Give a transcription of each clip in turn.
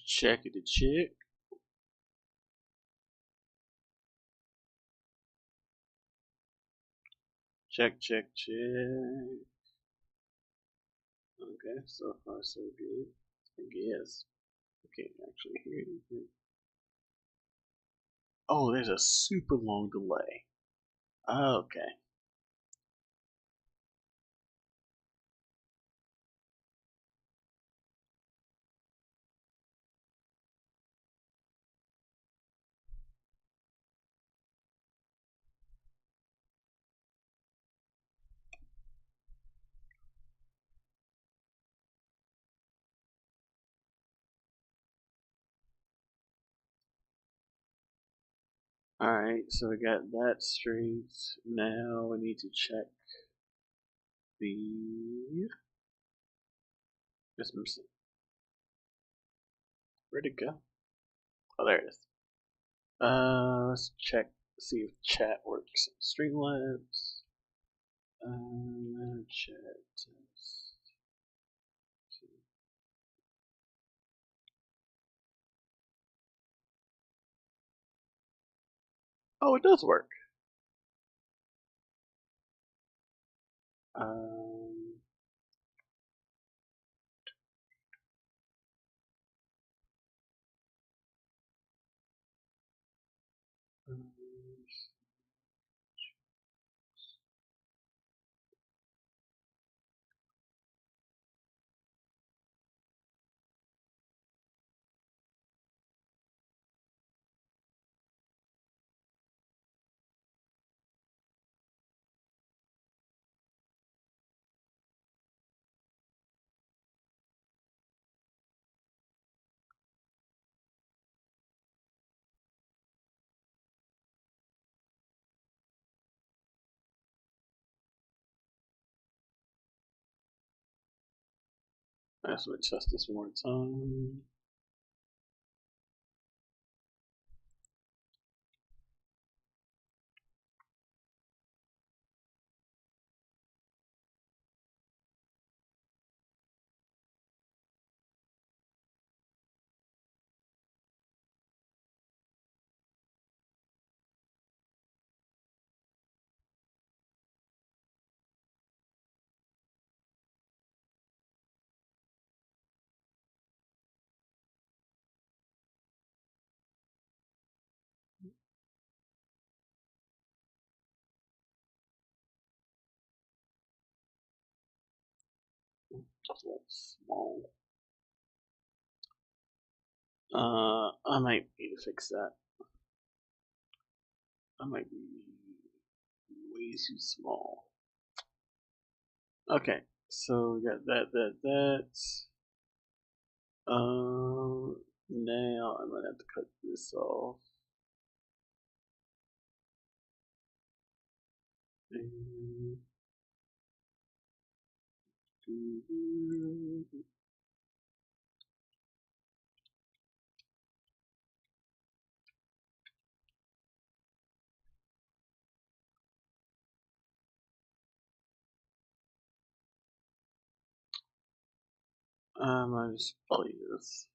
Check it, check. Check, check, check. Okay, so far so good. I guess. Okay, actually here. Oh, there's a super long delay. Okay. Alright, so we got that straight. Now we need to check the. Just missing. Where'd it go? Oh, there it is. Let's check, see if chat works. Streamlabs. Chat test. Oh, it does work. Um, let's test this one more time. Just a little small. I might need to fix that. I might be way too small. Okay, so we got that. Now I'm gonna have to cut this off. And I just probably this.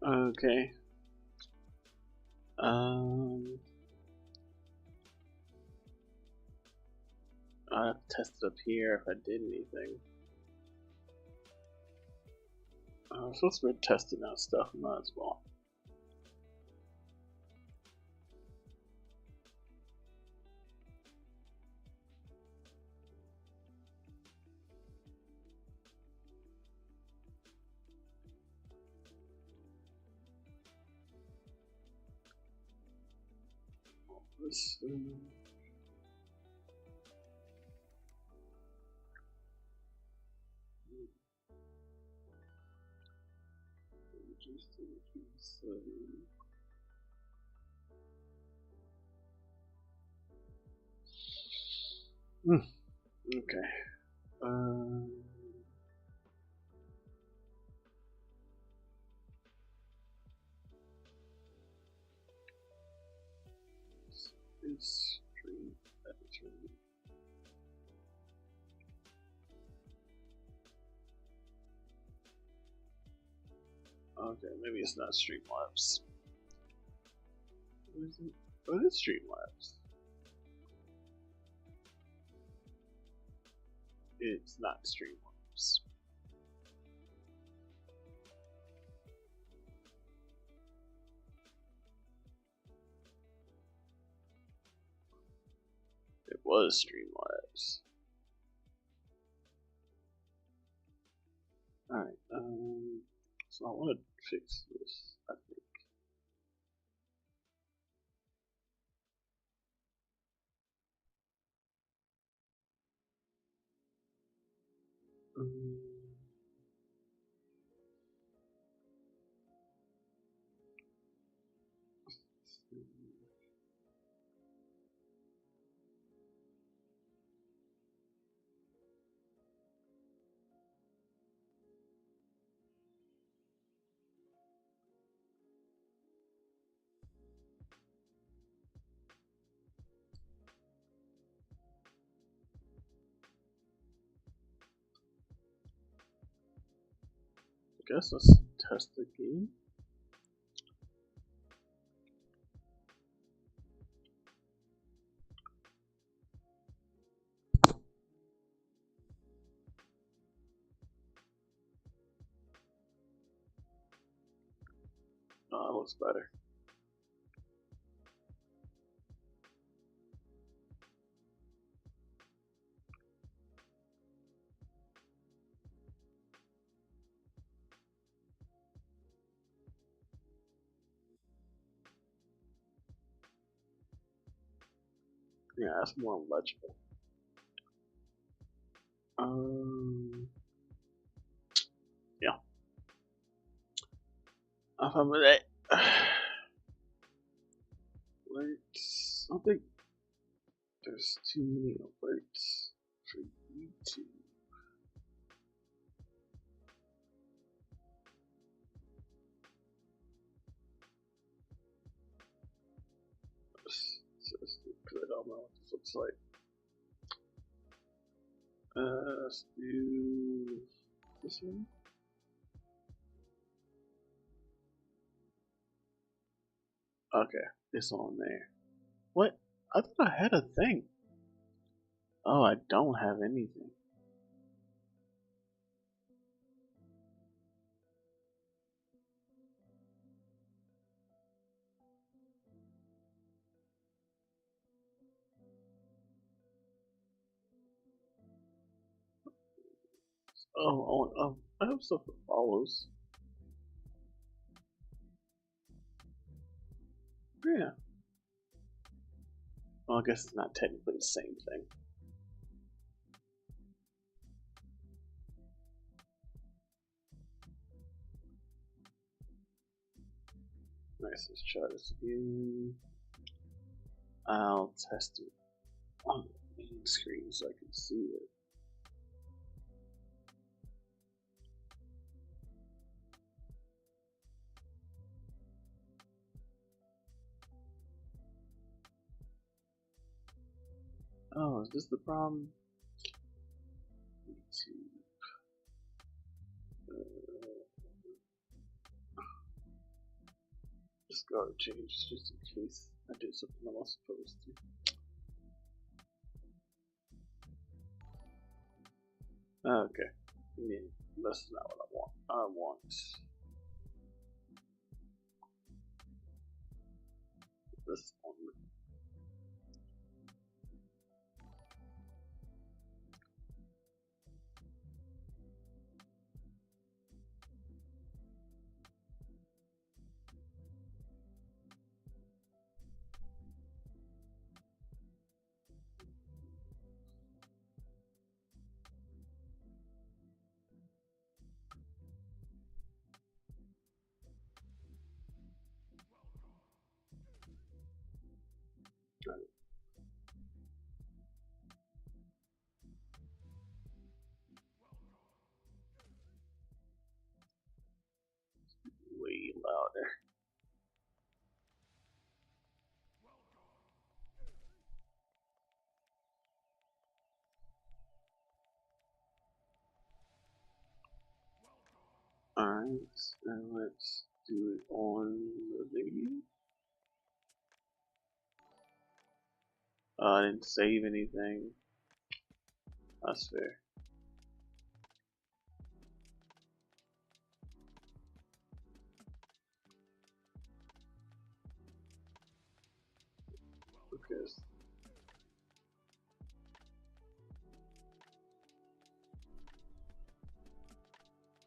Okay. Um, I have to test it up here if I did anything. Since we're testing out stuff, might as well. This, okay. It's stream editor. Okay, maybe it's not Streamlabs. What is it? Oh, it is Streamlabs. It's not Streamlabs. It was Streamlabs. Alright, so I want to fix this, I think. I guess let's test the game. Oh, that looks better. Yeah, that's more legible. Yeah. I'm with it. Alerts. I don't think there's too many alerts for YouTube. Because I don't know what this looks like. Let's do this one. Okay, it's on there. What? I thought I had a thing. Oh, I don't have anything. I have stuff that follows. Yeah. Well, I guess it's not technically the same thing. Nice, let's try this again. I'll test it on the main screen so I can see it. Oh, is this the problem? YouTube. Just gotta change just in case I did something I wasn't supposed to. Okay. Yeah, that's not what I want. I want this one. there. Alright, and let's do it on the video. I didn't save anything. That's fair. Because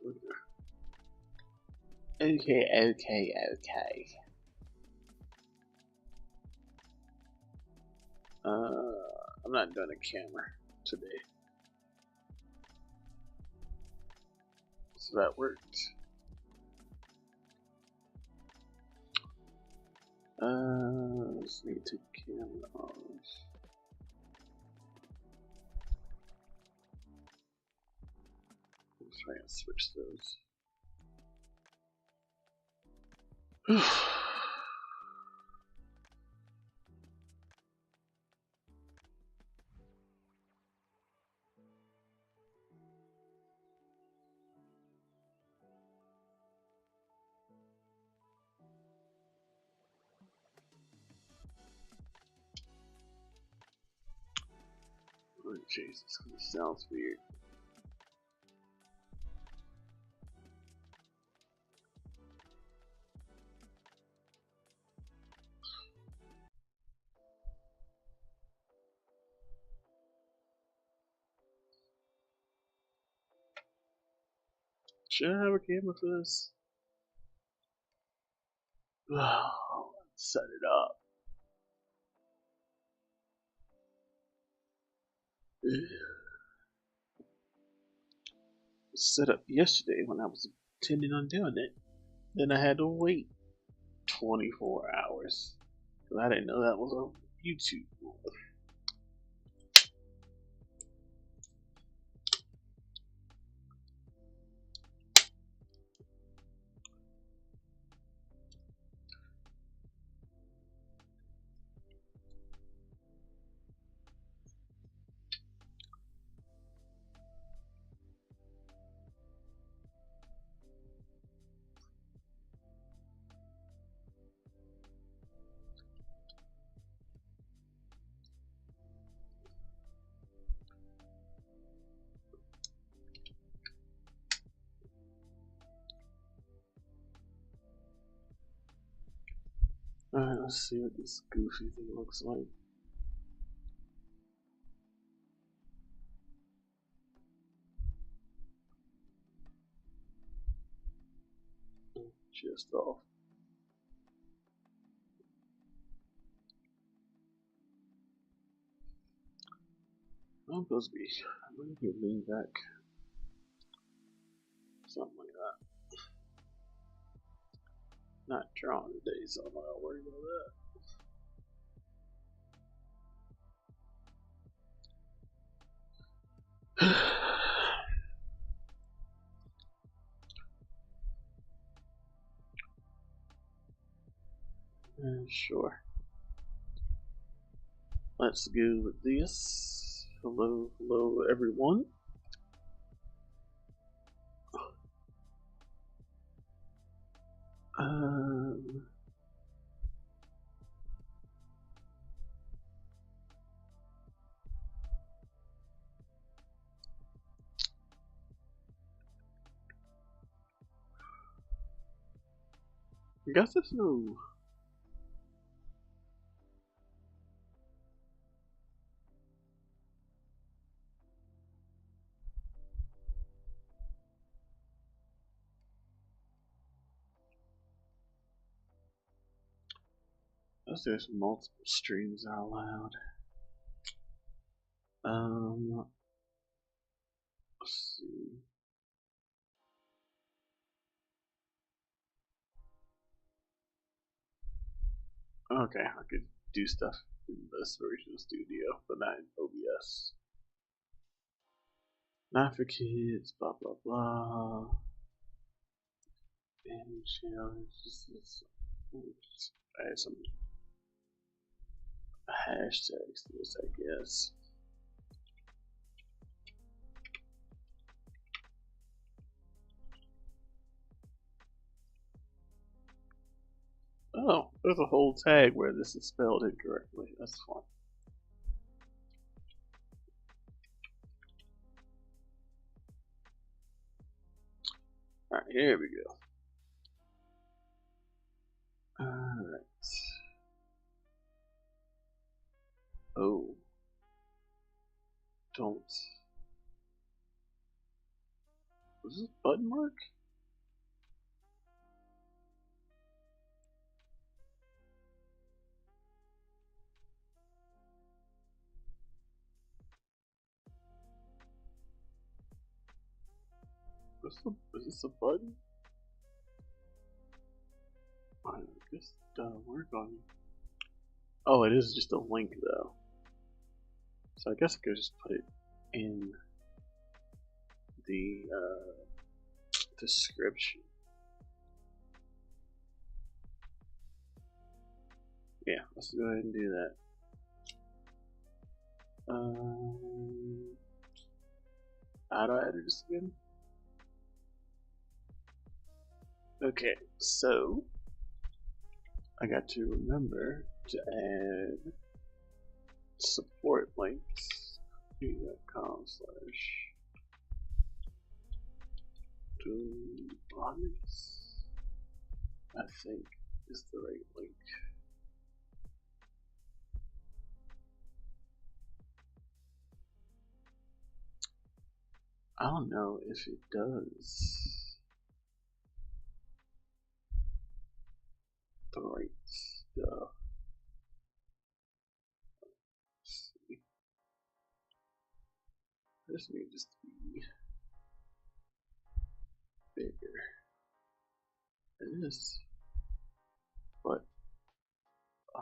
okay. I'm not doing a camera today. So that worked. Let's need to camera off. Let's try and switch those. Oh, Jesus, this sounds weird. Should I have a camera for this? Oh, let's set it up. Set up yesterday when I was intending on doing it. Then I had to wait 24 hours. Because I didn't know that was on YouTube. Alright, let's see what this goofy thing looks like. Just off. I'm supposed to be. I'm going to lean back. Something like that. Not drawing today, so I'm not worried about that. Sure. Let's go with this. Hello everyone. I guess there's no. Guess there's multiple streams are allowed. Let's see. Okay, I could do stuff in this version of Studio, but not in OBS. Not for kids, blah blah blah. And challenge let's add some hashtags to this, I guess. Oh, there's a whole tag where this is spelled incorrectly. That's fun. Alright, here we go. Alright. Oh. Don't. Was this button mark? Is this a button? I guess it doesn't work on me. Oh, it is just a link though. So I guess I could just put it in the description. Yeah, let's go ahead and do that. How do I edit this again? Okay, so I got to remember to add support links .com/toolbox. I think is the right link. I don't know if it does the right stuff. Let's see. This may just be bigger. It is, but I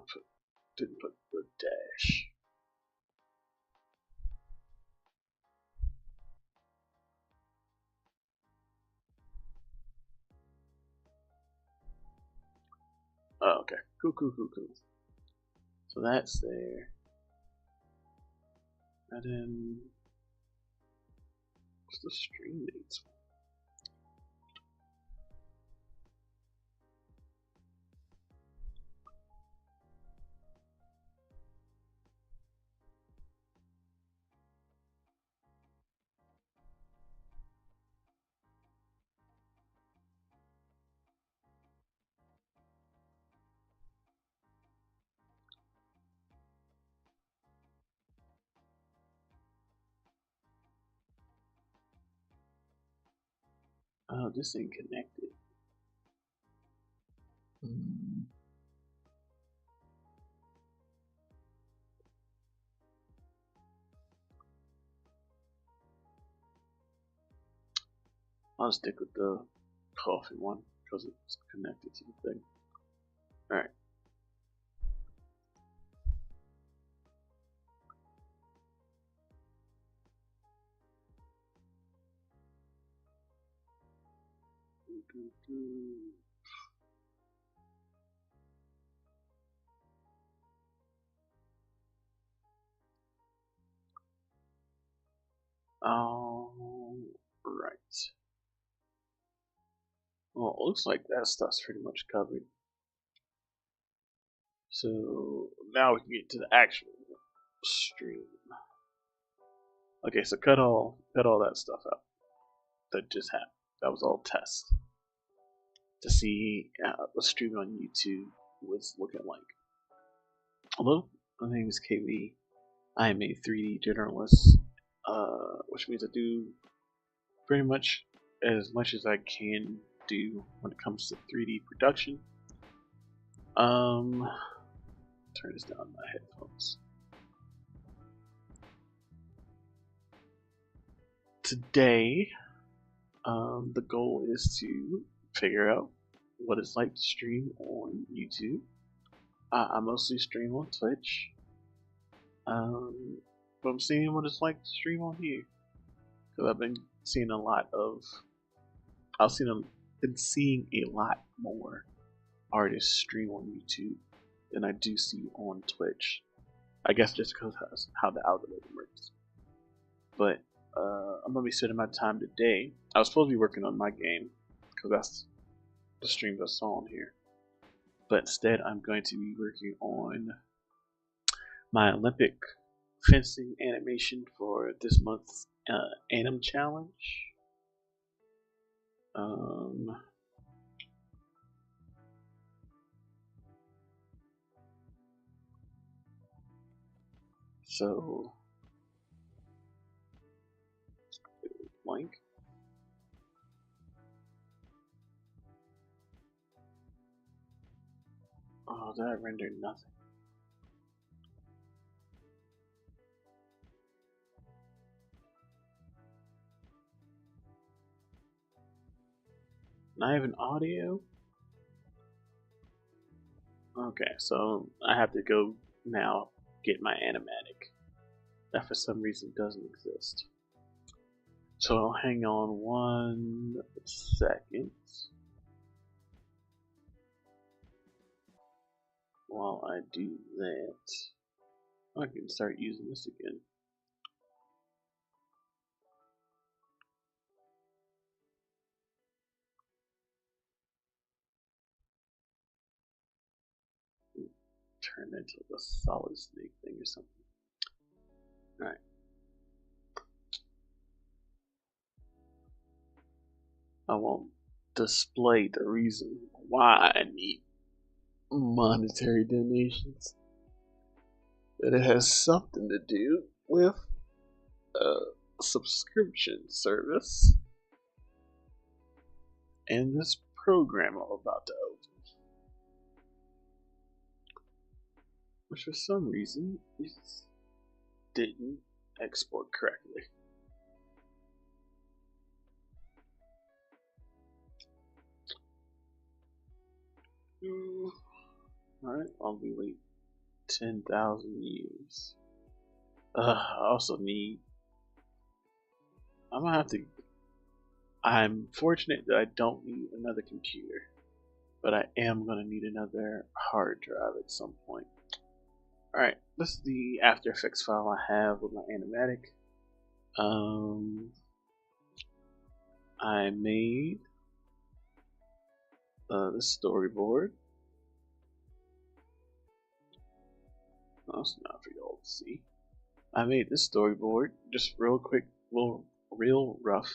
didn't put the dash. Oh, okay. Cool. So that's there. And then what's the stream dates? Oh, this ain't connected. I'll stick with the coffee one because it's connected to the thing. Alright. Alright. Well, it looks like that stuff's pretty much covered. So now we can get to the actual stream. Okay, so cut all that stuff out that just happened. That was all test to see what streaming on YouTube was looking like. Hello, my name is KV. I am a 3D generalist, which means I do pretty much as I can do when it comes to 3D production. Turn this down my headphones. Today, the goal is to figure out what it's like to stream on YouTube. I mostly stream on Twitch, but I'm seeing what it's like to stream on here because I've been seeing a lot of. been seeing a lot more artists stream on YouTube than I do see on Twitch. I guess just because that's how the algorithm works. But I'm gonna be spending my time today. I was supposed to be working on my game because that's the stream that's on here. But instead, I'm going to be working on my Olympic fencing animation for this month's Anim challenge. So blank. Oh, that rendered nothing. Not even audio? Okay, so I have to go now get my animatic. That for some reason doesn't exist. So I'll hang on 1 second while I do that. I can start using this again. Turn into a solid snake thing or something. Alright. I won't display the reason why I need monetary donations. But it has something to do with a subscription service and this program I'm about to open, which for some reason it didn't export correctly. Alright, I'll be wait 10,000 years. I also need. I'm gonna have to. I'm fortunate that I don't need another computer, but I am gonna need another hard drive at some point. Alright, this is the After Effects file I have with my animatic. I made the storyboard. That's not for y'all to see. I made this storyboard just real quick, real rough.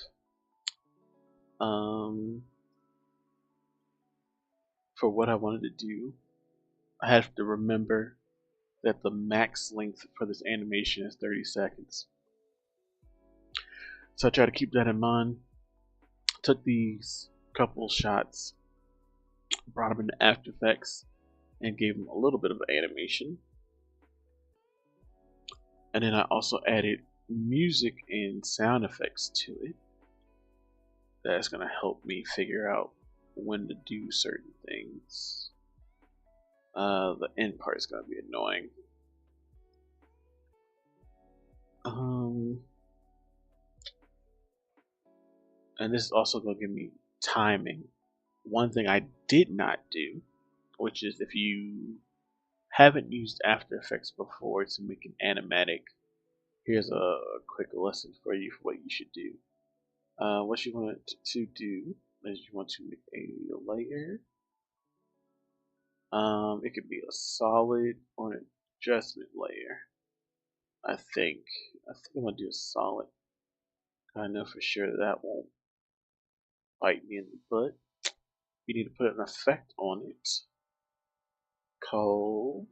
For what I wanted to do, I have to remember that the max length for this animation is 30 seconds. So I try to keep that in mind. Took these couple shots, brought them into After Effects, and gave them a little bit of animation. And then I also added music and sound effects to it. That's going to help me figure out when to do certain things. The end part is going to be annoying. And this is also going to give me timing. One thing I did not do, which is if you haven't used After Effects before to make an animatic, here's a quick lesson for you for what you should do. What you want to do is you want to make a layer. It could be a solid or an adjustment layer. I think I'm gonna do a solid. I know for sure that won't bite me in the butt. You need to put an effect on it called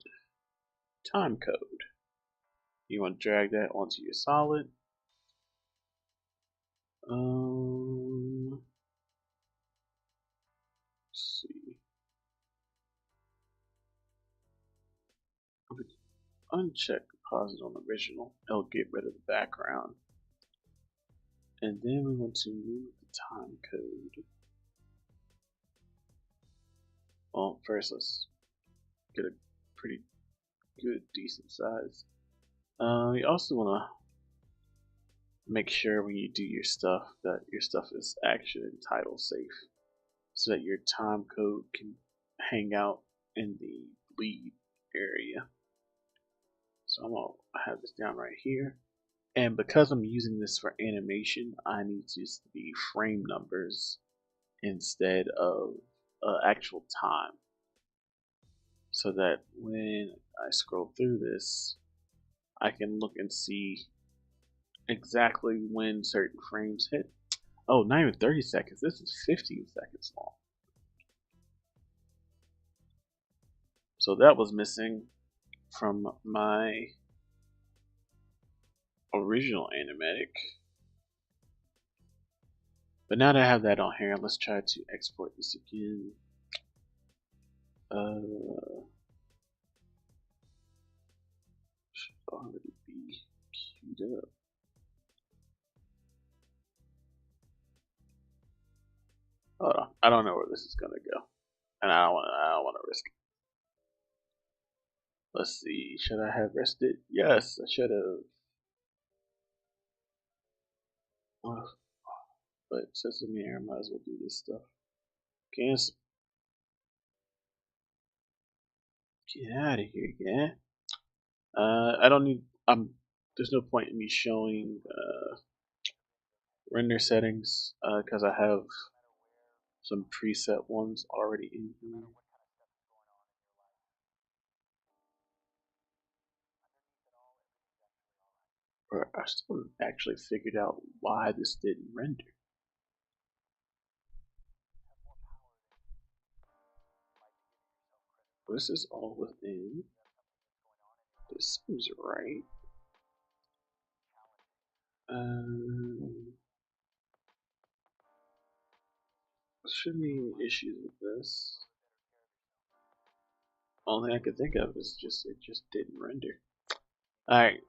time code. You want to drag that onto your solid. Let's see. Uncheck deposit on original. It'll get rid of the background. And then we want to move the time code. Well, first let's get a pretty good, decent size. You also want to make sure when you do your stuff that your stuff is action and title safe. so that your time code can hang out in the bleed area. So I'm gonna have this down right here. And because I'm using this for animation, I need to be frame numbers instead of actual time. So that when I scroll through this, I can look and see exactly when certain frames hit. Oh, not even 30 seconds. This is 15 seconds long. So that was missing from my original animatic. But now that I have that on here, let's try to export this again. Should already be queued up. Hold on, I don't know where this is gonna go, and I don't want to risk it. Let's see. Should I have risked it? Yes, I should have. But since I'm here, I might as well do this stuff. Cancel. Get out of here, yeah. I don't need. There's no point in me showing render settings because I have some preset ones already in here. But I still haven't actually figured out why this didn't render. This is all within. This seems right. Shouldn't be any issues with this. Only I could think of is just it just didn't render. Alright,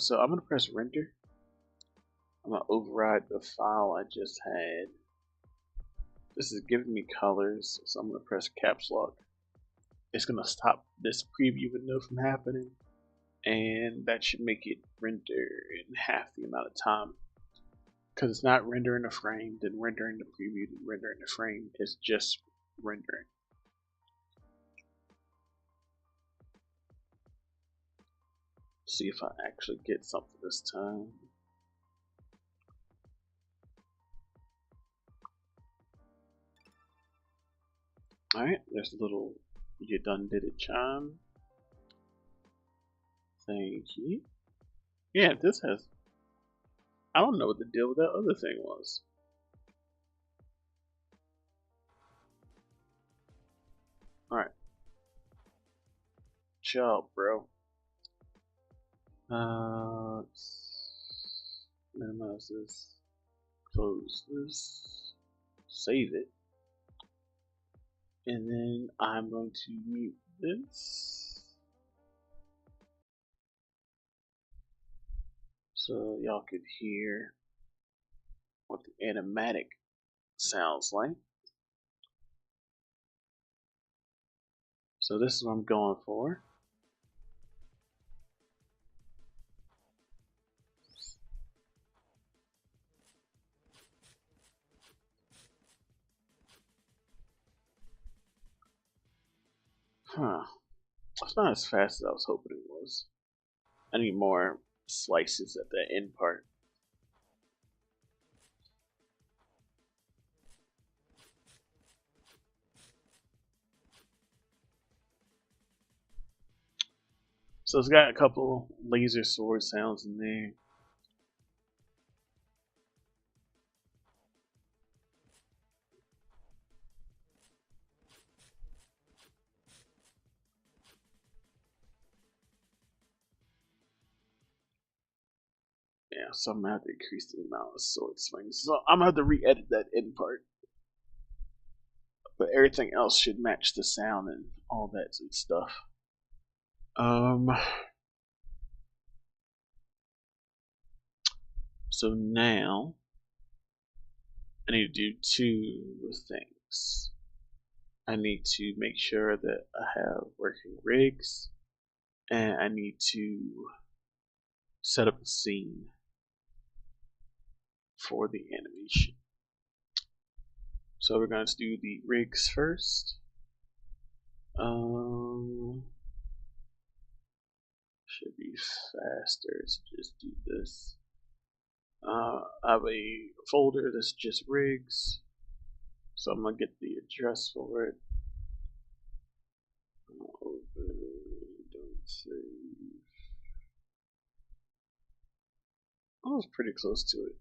so I'm gonna press render. I'm gonna override the file I just had. This is giving me colors, so I'm gonna press caps lock. It's gonna stop this preview window from happening, and that should make it render in half the amount of time. Because it's not rendering a frame, then rendering the preview, then rendering the frame. It's just rendering. See if I actually get something this time. Alright, there's a little you done did it chime. Thank you. Yeah, this has. I don't know what the deal with that other thing was. Alright. Job, bro. Let's minimize this. Close this. Save it. And then I'm going to mute this. So y'all could hear what the animatic sounds like. So this is what I'm going for. Huh. It's not as fast as I was hoping it was. I need more slices at the end part. So it's got a couple laser sword sounds in there. Yeah, so I'm gonna have to increase the amount of sword swings. So I'm gonna have to re-edit that end part. But everything else should match the sound and all that good stuff. So now I need to do two things. I need to make sure that I have working rigs, and I need to set up a scene for the animation. So we're going to do the rigs first. Should be faster to just do this. I have a folder that's just rigs, so I'm gonna get the address for it. Open, don't save. I was pretty close to it.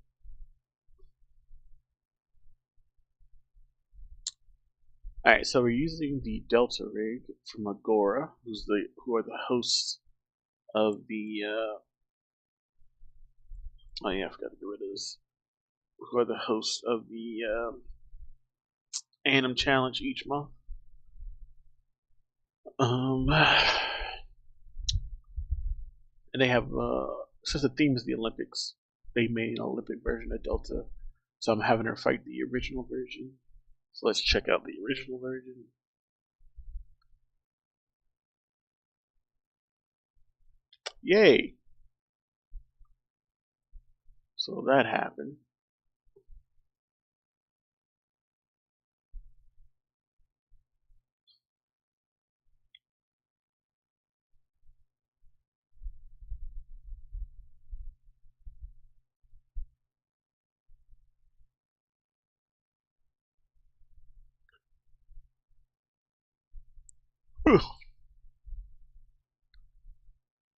Alright, so we're using the Delta rig from Agora, who are the hosts of the oh yeah, I forgot to get rid of this. Who are the hosts of the Anim challenge each month. And they have since the theme is the Olympics, they made an Olympic version of Delta. So I'm having her fight the original version. So let's check out the original version. Yay! So that happened.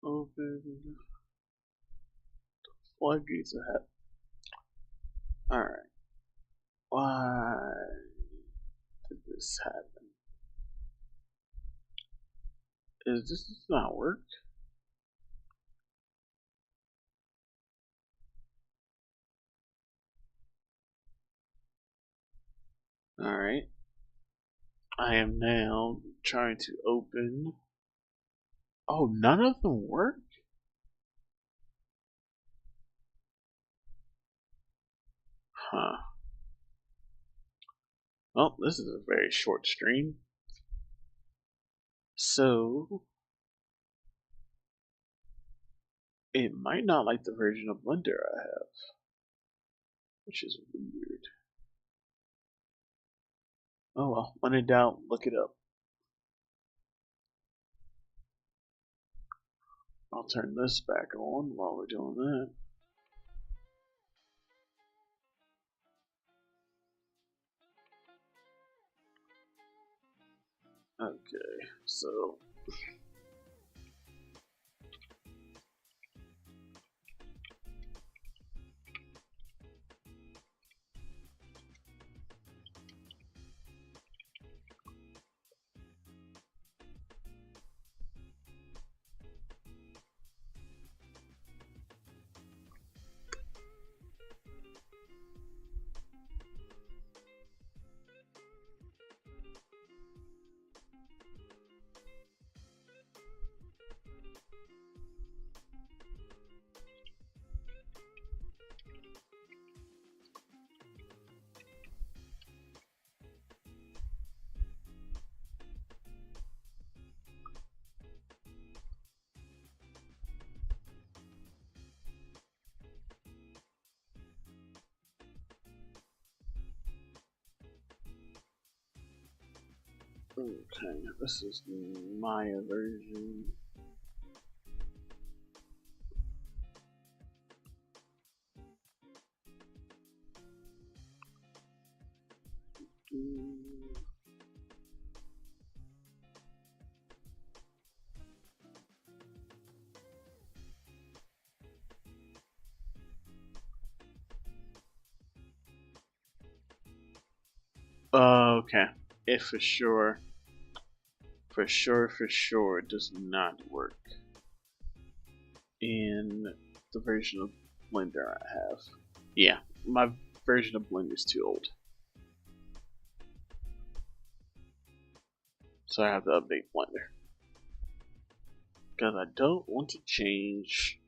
Open floodgates ahead. Alright. Why did this happen? Is this not work? Alright. I am now trying to open. Oh, none of them work? Huh. Well, this is a very short stream. So, it might not like the version of Blender I have, which is weird. Oh well, when in doubt, look it up. I'll turn this back on while we're doing that. Okay, so okay, this is the Maya version. Okay, it for sure does not work in the version of Blender I have. Yeah, my version of Blender is too old. So I have to update Blender. Because I don't want to change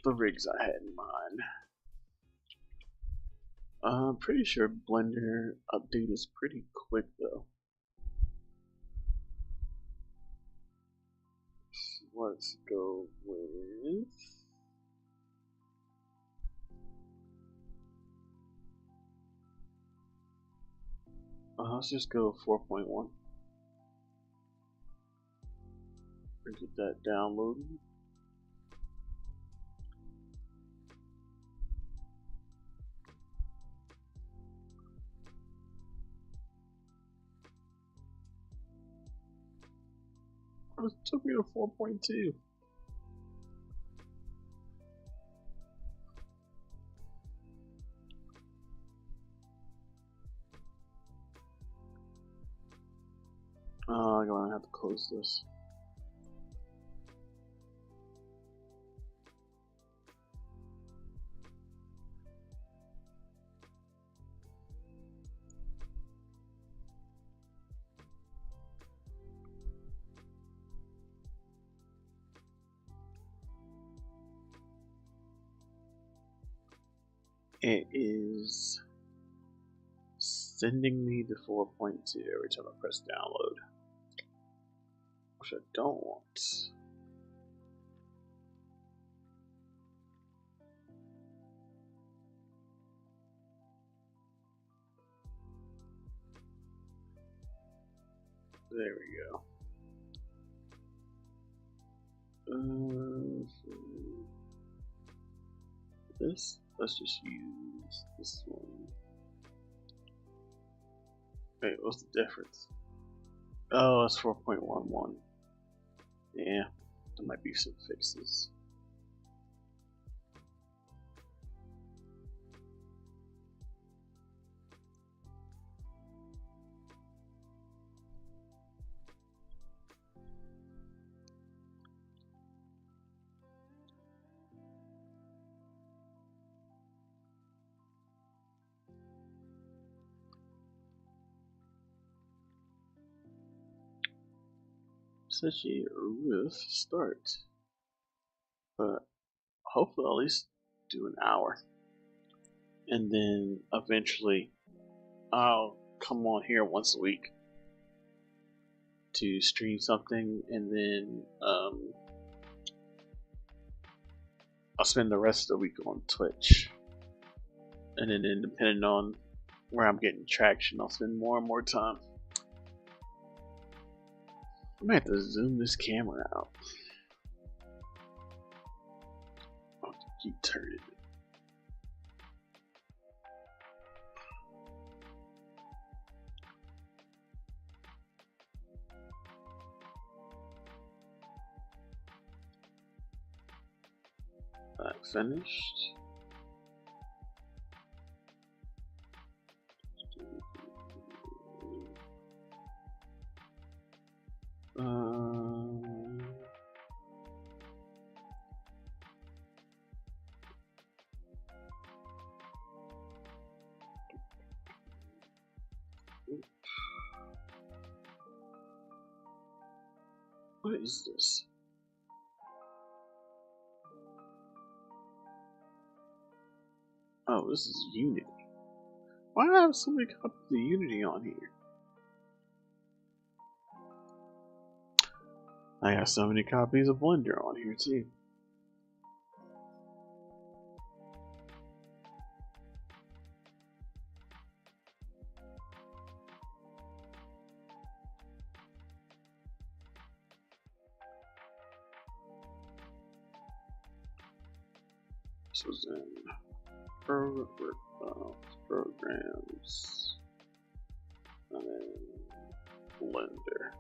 the rigs I had in mind. I'm pretty sure Blender update is pretty quick though. So let's go with Let's just go 4.1. Get that downloaded. It took me to 4.2. I'm gonna have to close this. It is sending me to 4.2 every time I press download, which I don't want. There we go. This, let's just use this one. Wait, what's the difference? Oh, it's 4.11. Yeah, there might be some fixes. Such a rough start, but hopefully I'll at least do an hour, and then eventually I'll come on here once a week to stream something, and then I'll spend the rest of the week on Twitch, and then depending on where I'm getting traction, I'll spend more and more time. I might have to zoom this camera out. I'll have to keep turning it. That finished. What is this? Oh, this is Unity. Why do I have so many copies of Unity on here? I got so many copies of Blender on here too. This was in programs, and then Blender.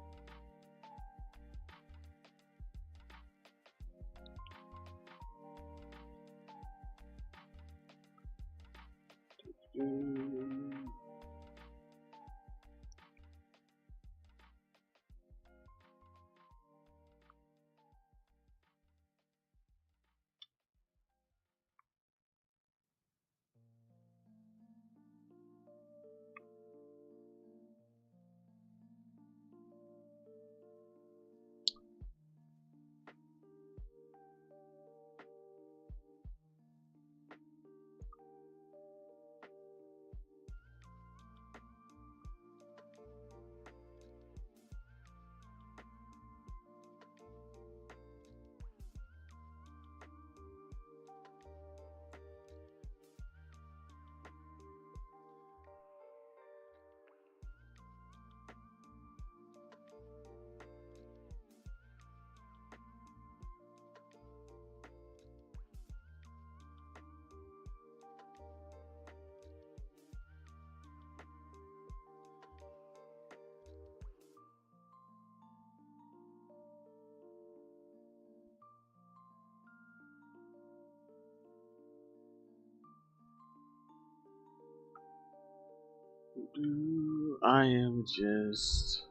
I am just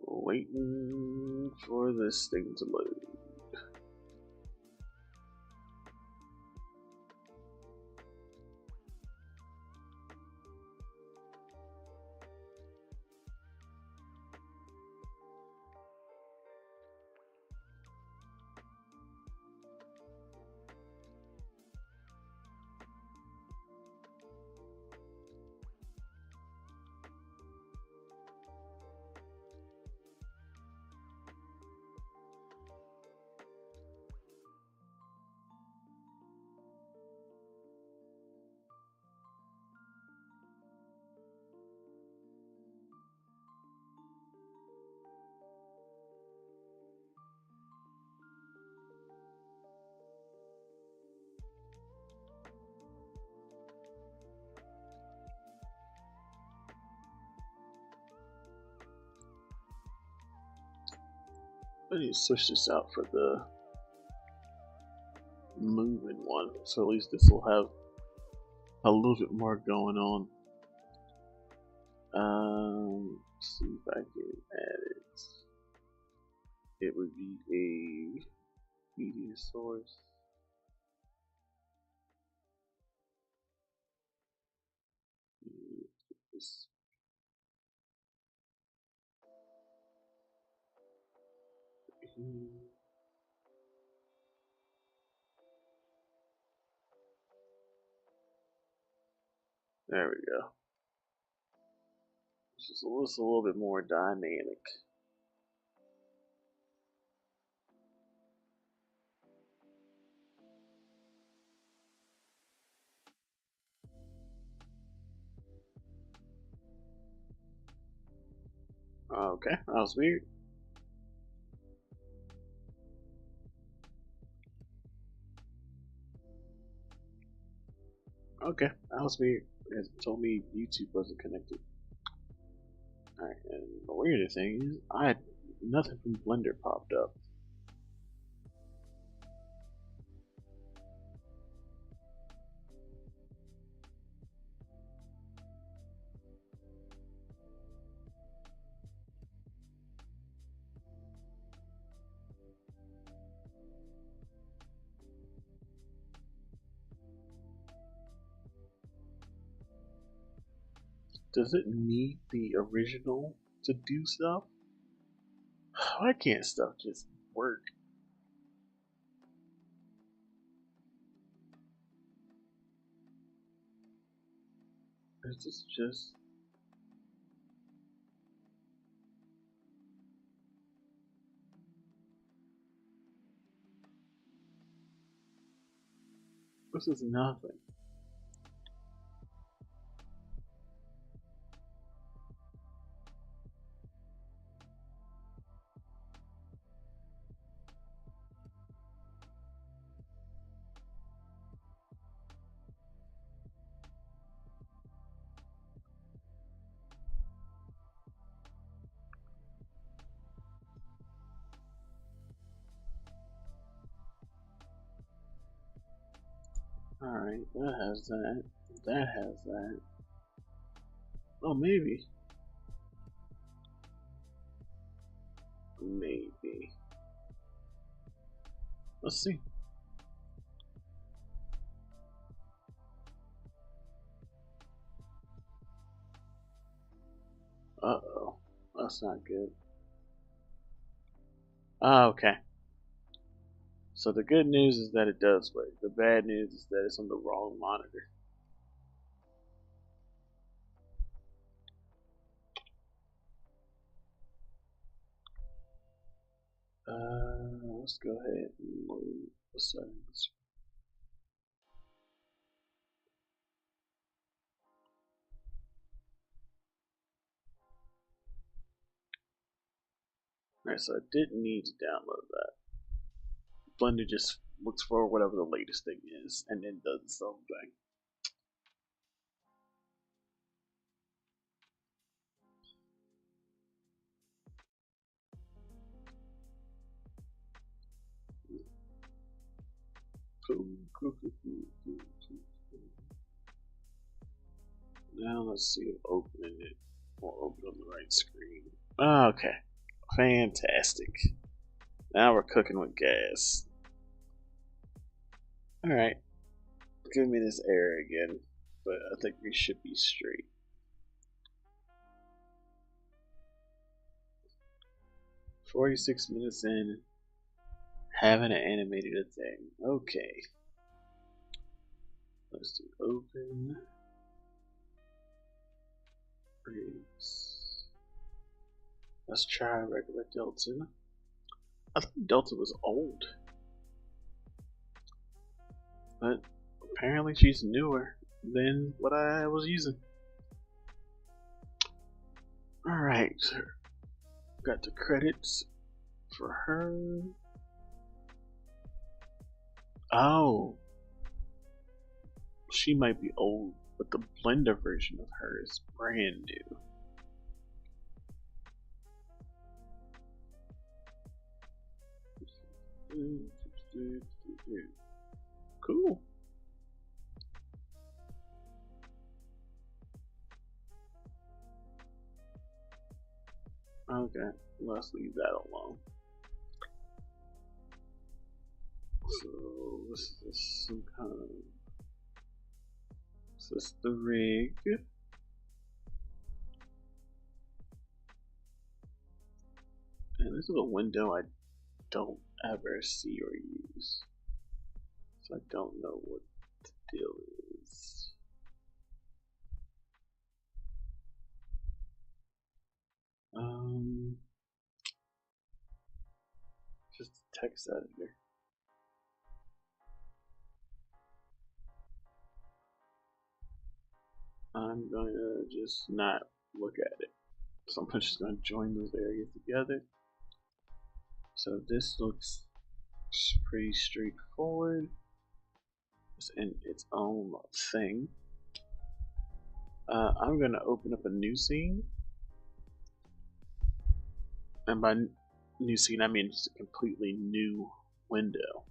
waiting for this thing to load. I need to switch this out for the moving one, so at least this will have a little bit more going on. See if I can add it. It would be a media source. This. There we go. It's just a little bit more dynamic. Okay, that was weird. Okay, that was weird. It told me YouTube wasn't connected. Alright, and the weirder thing is, I had nothing from Blender popped up. Does it need the original to do stuff? Why can't stuff just work? Is this just... This is nothing. Alright, that has that. That has that. Oh, maybe. Maybe. Let's see. Uh-oh. That's not good. Ah, okay. So the good news is that it does work. The bad news is that it's on the wrong monitor. Let's go ahead and move the settings. Alright, so I didn't need to download that. Blender just looks for whatever the latest thing is and then does its own thing. Cool. Now let's see if opening it will open on the right screen. Okay, fantastic. Now we're cooking with gas. Alright, give me this error again, but I think we should be straight. "46 minutes in, haven't animated a thing." Okay. Let's do open. Rigs. Let's try regular Delta. I thought Delta was old, but apparently she's newer than what I was using. Alright, got the credits for her. Oh, she might be old, but the Blender version of her is brand new. Cool. Okay, let's leave that alone. So this is some kind of. Is this the rig? And this is a window I don't ever see or use, so I don't know what the deal is. Just a text editor. I'm going to just not look at it. So I'm just going to join those areas together. So this looks pretty straightforward. It's in its own thing. I'm going to open up a new scene. And by new scene, I mean just a completely new window.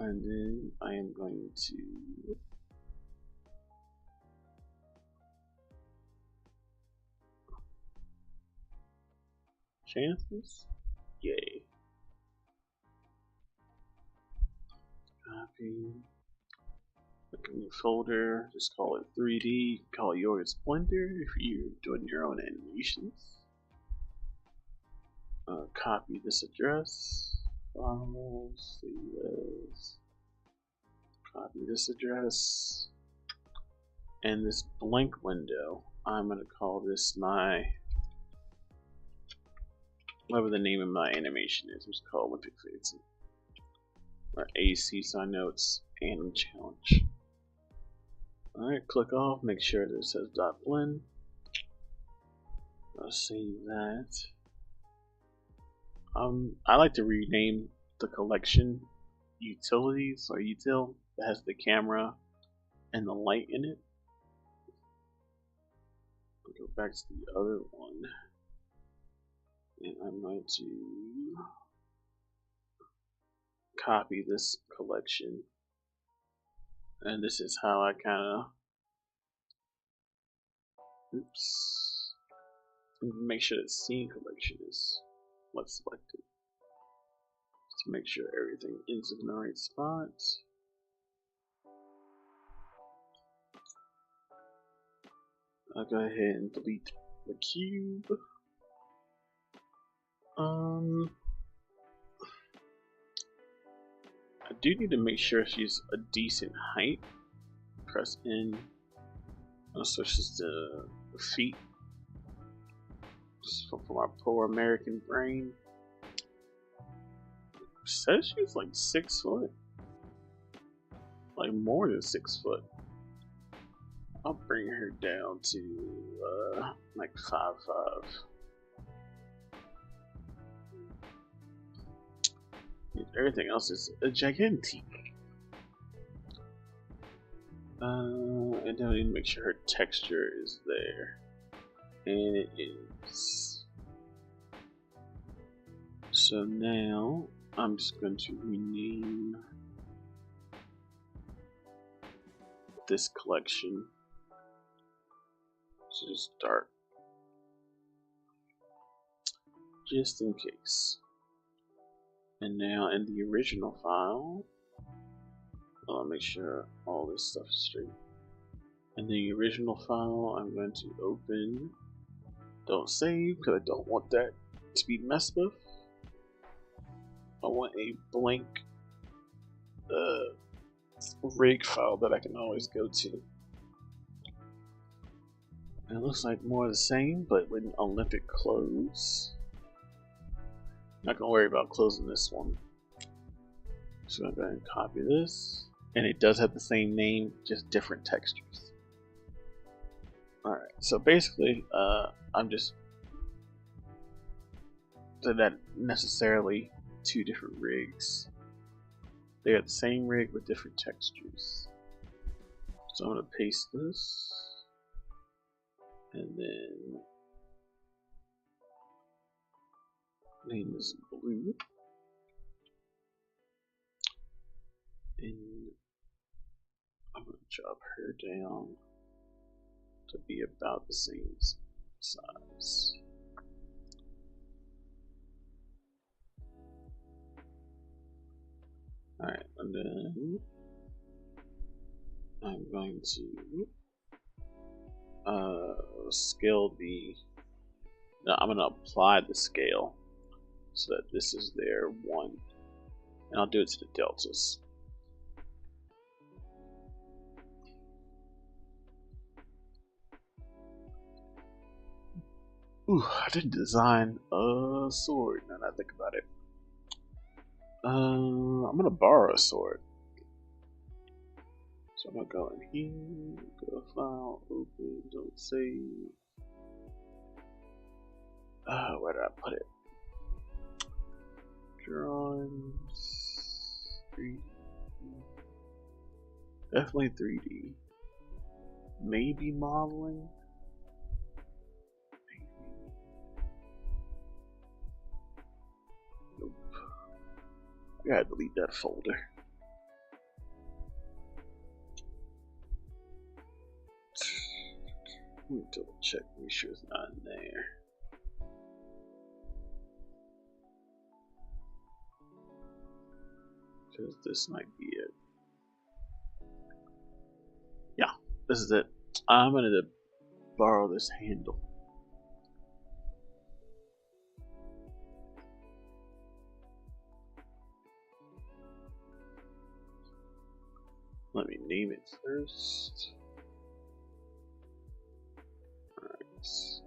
And then I am going to chances? Yay. Copy. Look in your folder, just call it 3D, call yours Blender if you're doing your own animations. Copy this address. See this. Copy this address. And this blank window, I'm going to call this my, whatever the name of my animation is, it's called Olympic Fades. Or AC, so I know it's Anim Challenge. Alright, click off, make sure that it says .blend. I'll save that. I like to rename the collection utilities or util that has the camera and the light in it. I'll go back to the other one, and I'm going to copy this collection, and this is how I kind of make sure that scene collection is what's selected to make sure everything is in the right spot. I'll go ahead and delete the cube. I do need to make sure she's a decent height. Press N. I'll switch this to feet. Just for my poor American brain. It says she's like 6 foot. Like more than 6 foot. I'll bring her down to like 5'5". Everything else is a gigantic. And then we need to make sure her texture is there. And it is. So now I'm just going to rename this collection to start, just in case. And now in the original file, I'll make sure all this stuff is straight. In the original file, I'm going to open, don't save because I don't want that to be messed with. I want a blank rig file that I can always go to. And it looks like more of the same, but with an Olympic close. Not gonna worry about closing this one. So I'm going to copy this, and it does have the same name, just different textures. Alright, so basically, I'm just, they're not necessarily two different rigs. They got the same rig with different textures. So I'm going to paste this, and then name this blue, and I'm going to drop her down to be about the same size. Alright, and then I'm going to scale the, no, I'm going to apply the scale so that this is their 1, and I'll do it to the deltas. Ooh, I didn't design a sword now that I think about it. I'm gonna borrow a sword. So I'm gonna go in here, go to file, open, don't save. Where did I put it? Drawings, 3D. Definitely 3D. Maybe modeling. Nope. I gotta delete that folder. Let me double check, make sure it's not in there. Because this might be it. Yeah, this is it. I'm gonna borrow this handle. Let me name it first. Alright. This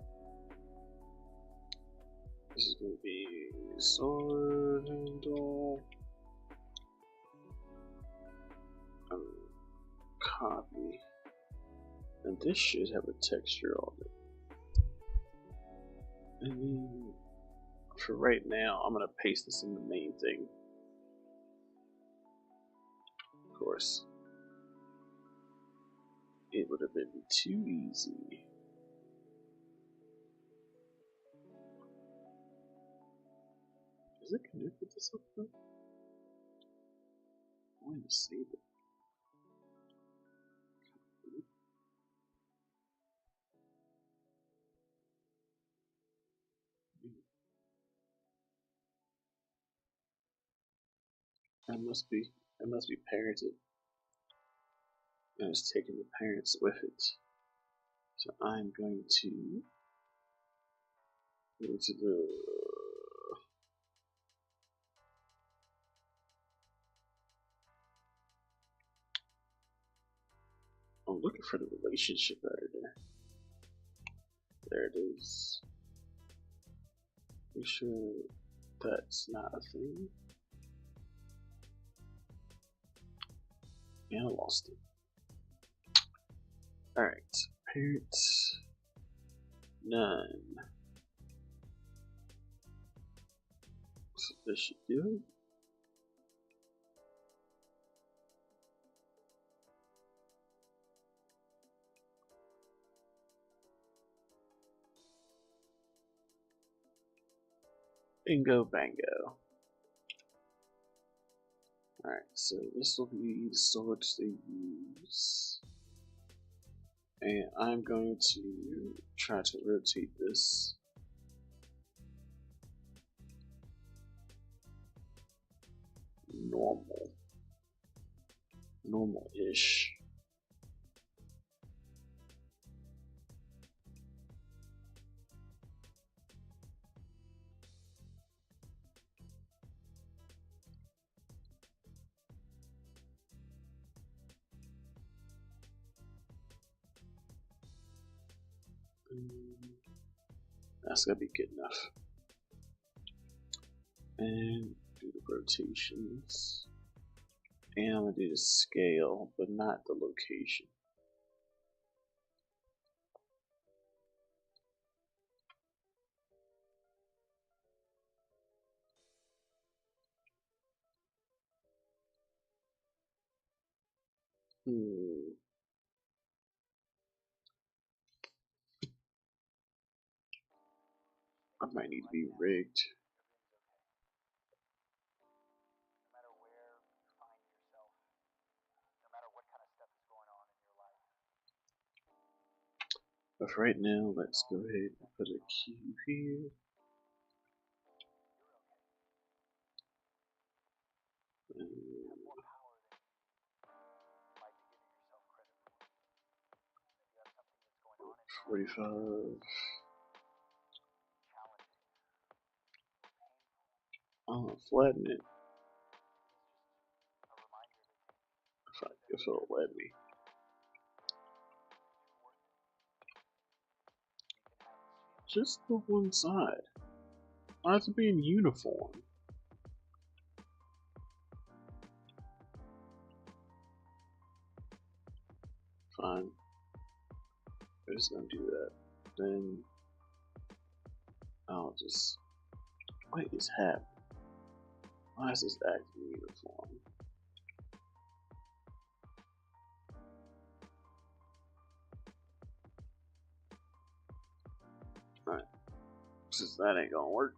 is going to be sword handle. Copy. And this should have a texture on it. And then for right now, I'm going to paste this in the main thing. Of course. It would have been too easy. Is it connected to something? I want to save it. It must be parented. And it's taking the parents with it. So I'm going to go to the I'm looking for the relationship editor. There it is. Make sure that's not a thing. And I lost it. Alright, parents, none. So this should do it. Bingo bango. Alright, so this will be the swords they use. And I'm going to try to rotate this normal-ish. That's gonna be good enough. And do the rotations. And I'm gonna do the scale, but not the location. I might need to be rigged. But for right now, let's go ahead and put a cube here. And 45. Oh, flatten it. If it'll let me. Just the one side. I have to be in uniform. Fine. I'm just gonna do that. Then I'll just. What is happening? Why is this acting uniform? Alright. Since that ain't gonna work,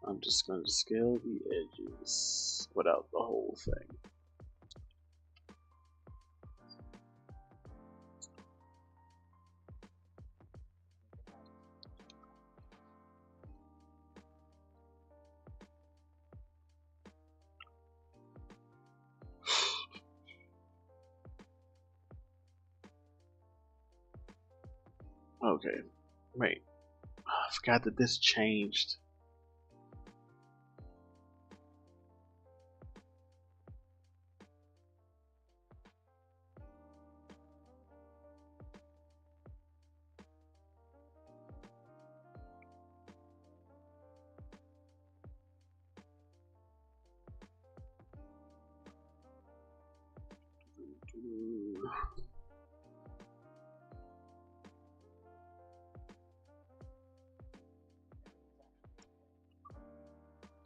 I'm just gonna scale the edges without the whole thing. Okay, wait. I forgot that this changed.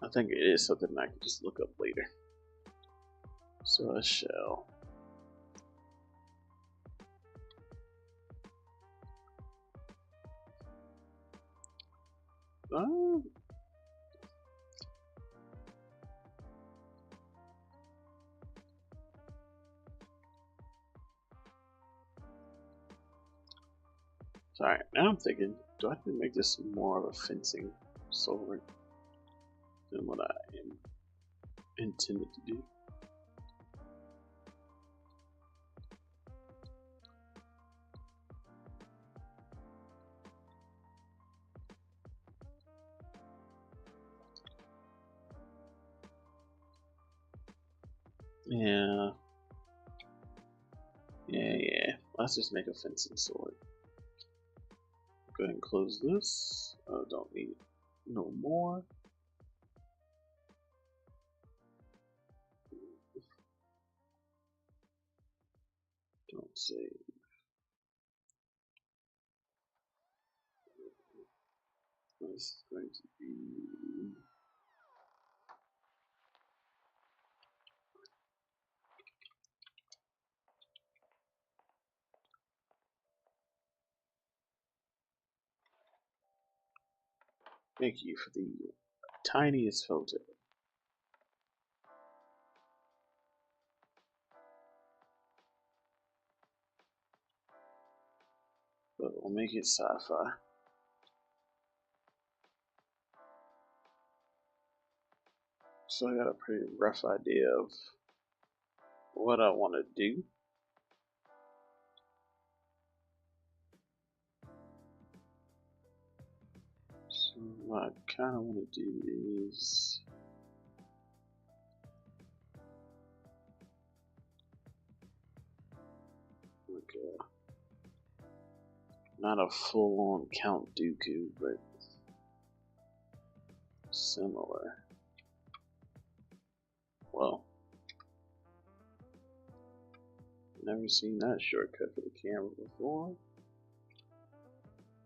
I think it is something I can just look up later. So I shall. Sorry, now I'm thinking, do I have to make this more of a fencing sword than what I am intended to do? Yeah. Let's just make a fencing sword. Go ahead and close this. Oh, don't need it no more. Don't save. This is going to be. Thank you for the tiniest photo. but we'll make it sci-fi. So I got a pretty rough idea of what I want to do. So what I kind of want to do is like not a full-on Count Dooku, but similar. Well, never seen that shortcut for the camera before.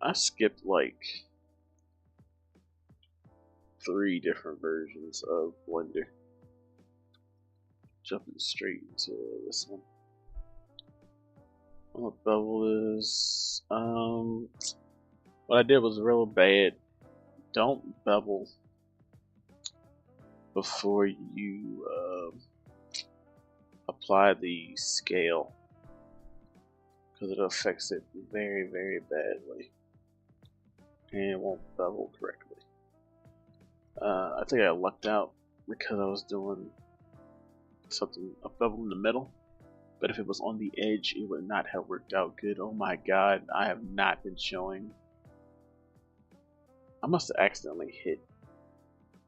I skipped like 3 different versions of Blender, jumping straight into this one. What bevel is? What I did was real bad. Don't bevel before you apply the scale, because it affects it very, very badly, and it won't bevel correctly. I think I lucked out because I was doing something a bevel in the middle, but if it was on the edge, it would not have worked out good. Oh my god, I have not been showing. I must have accidentally hit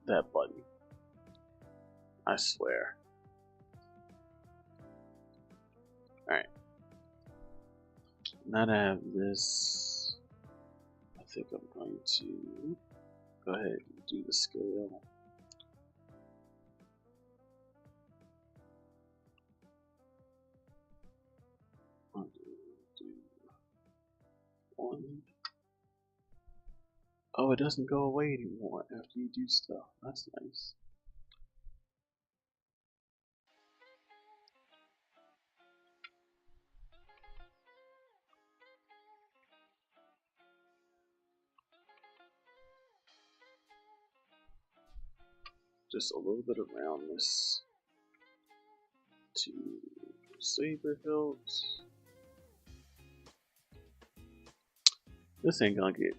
that button. I swear. Alright. Now that I have this, I think I'm going to go ahead and do the scale. I'll do 1. Oh, it doesn't go away anymore after you do stuff. That's nice. Just a little bit around this to saber hilt. This ain't gonna get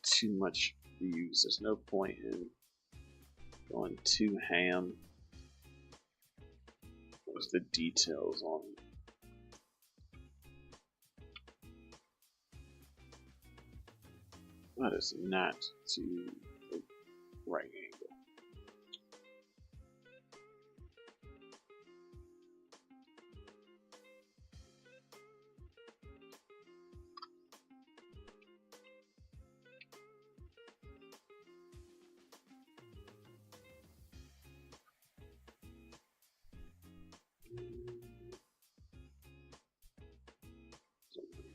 too much views. There's no point in going too ham with the details on it. That is not to the right angle.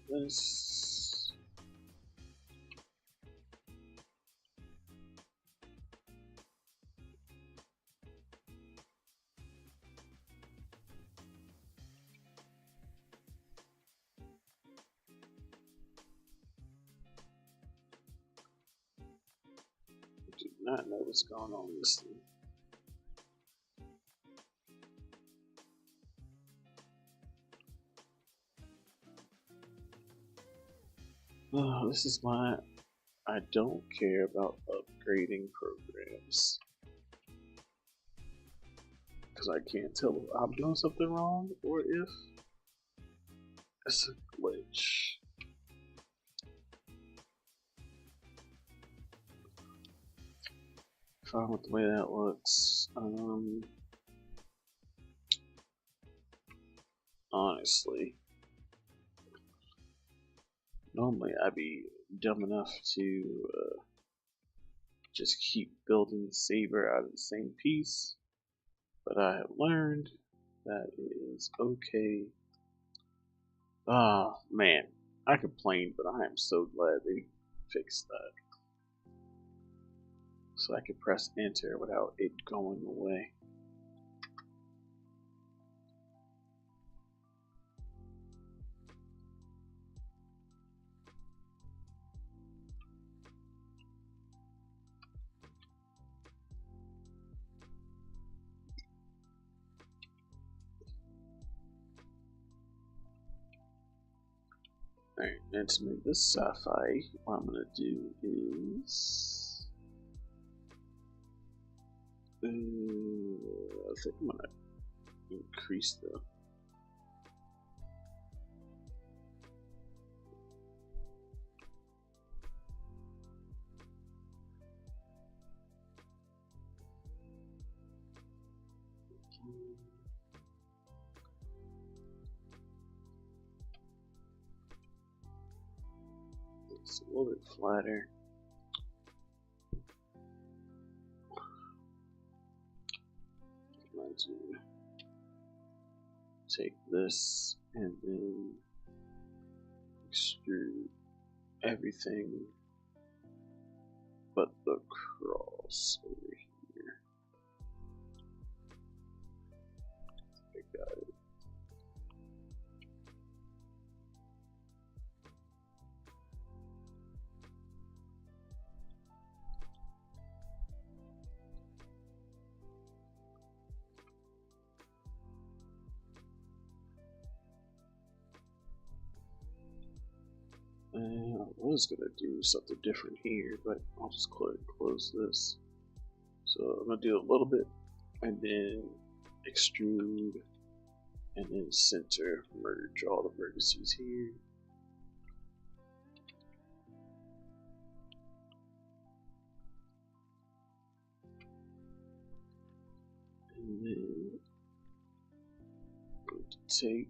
This. I do not know what's going on with this thing. Oh, this is why I don't care about upgrading programs, because I can't tell if I'm doing something wrong or if it's a glitch. Fine with the way that looks. Honestly, normally I'd be dumb enough to just keep building the saber out of the same piece, but I have learned that it is okay. Ah, man, I complained, but I am so glad they fixed that. So I could press enter without it going away. Alright, and to make this sci-fi, what I'm gonna do is I think I'm gonna increase the it's a little bit flatter. I'm going to take this and then extrude everything but the cross over here. I got it. And I was gonna do something different here, but I'll just close this. So I'm gonna do a little bit, and then extrude, and then center, merge all the vertices here. And then I'm going to take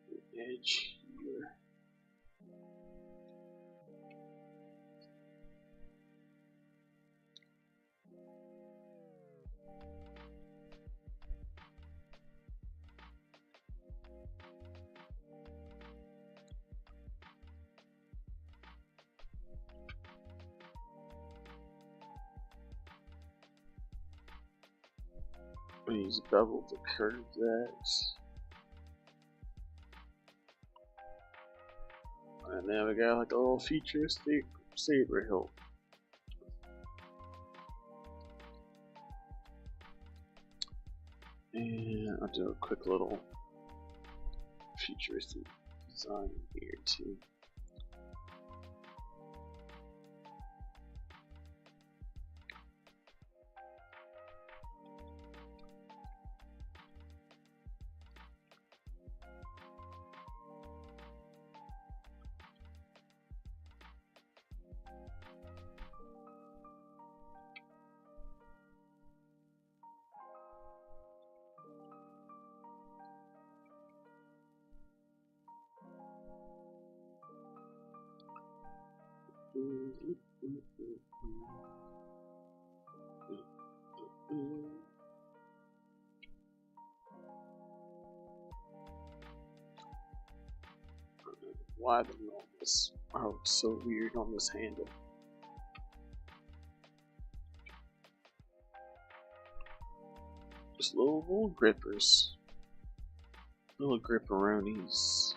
the edge here. I'm gonna use a bevel to curve that. And then we got like a little futuristic saber hilt. And I'll do a quick little futuristic design here too. Why the this? Oh, it's so weird on this handle. Just little grippers. Little gripperonis.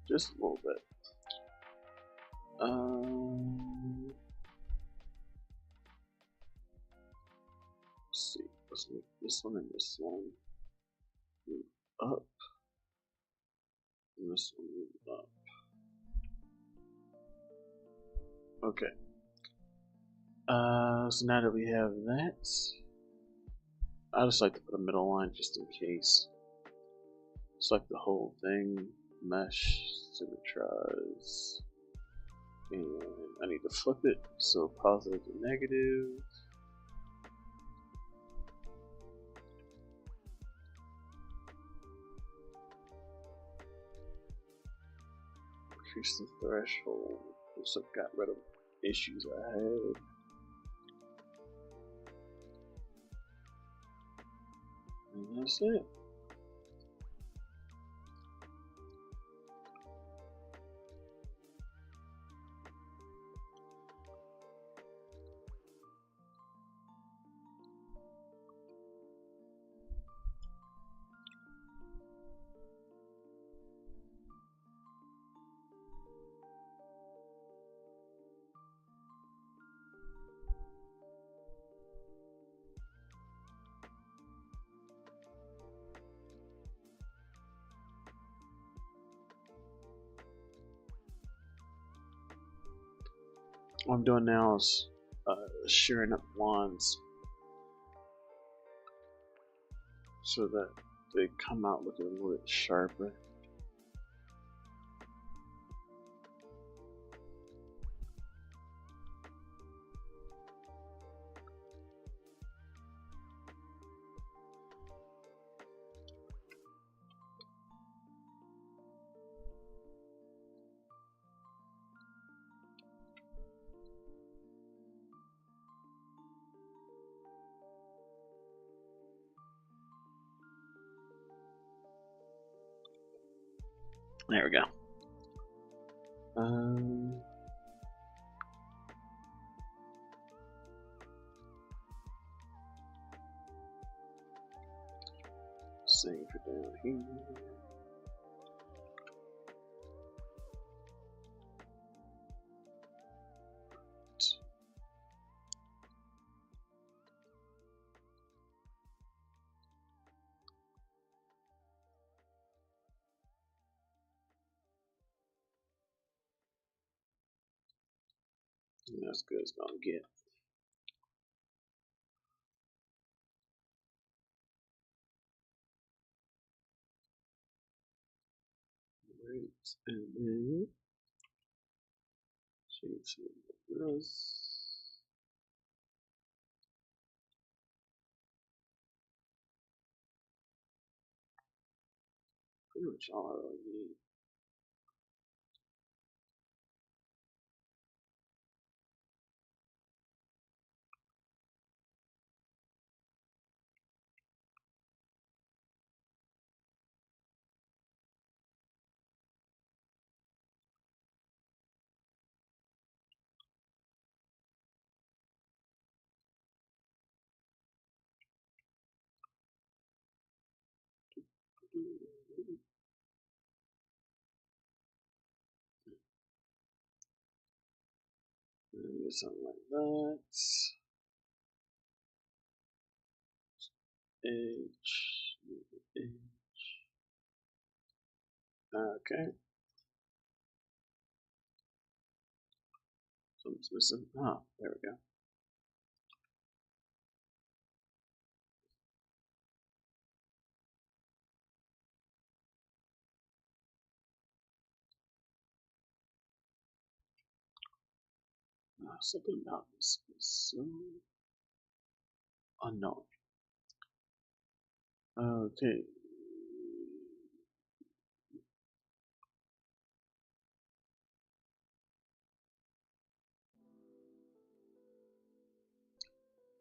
Just a little bit. Let's see. Let's make this one and this one move up. And this one move up. Okay. So now that we have that, I just like to put a middle line just in case. Select the whole thing, mesh, symmetrize, and I need to flip it, so positive to negative. Increase the threshold, so I got rid of issues I had. And that's it. What I'm doing now is shearing up lines so that they come out looking a little bit sharper. There we go. Same for down here. That's good as gonna get. Right, and then change this. Pretty much all I really need. And something like that. Edge. Okay. Something's missing. Ah, there we go. Something about this is so unknown. Okay.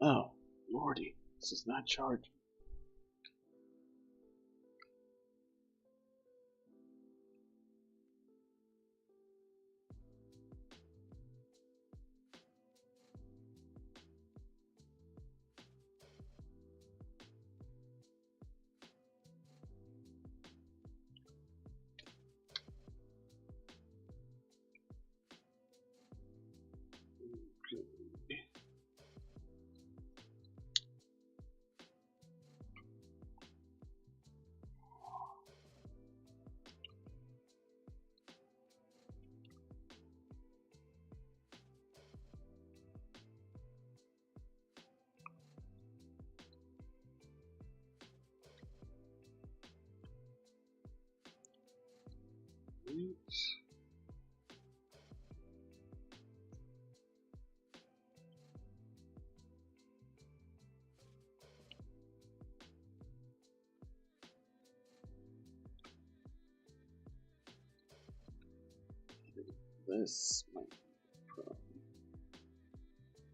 Oh, lordy, this is not charging. This might be a problem.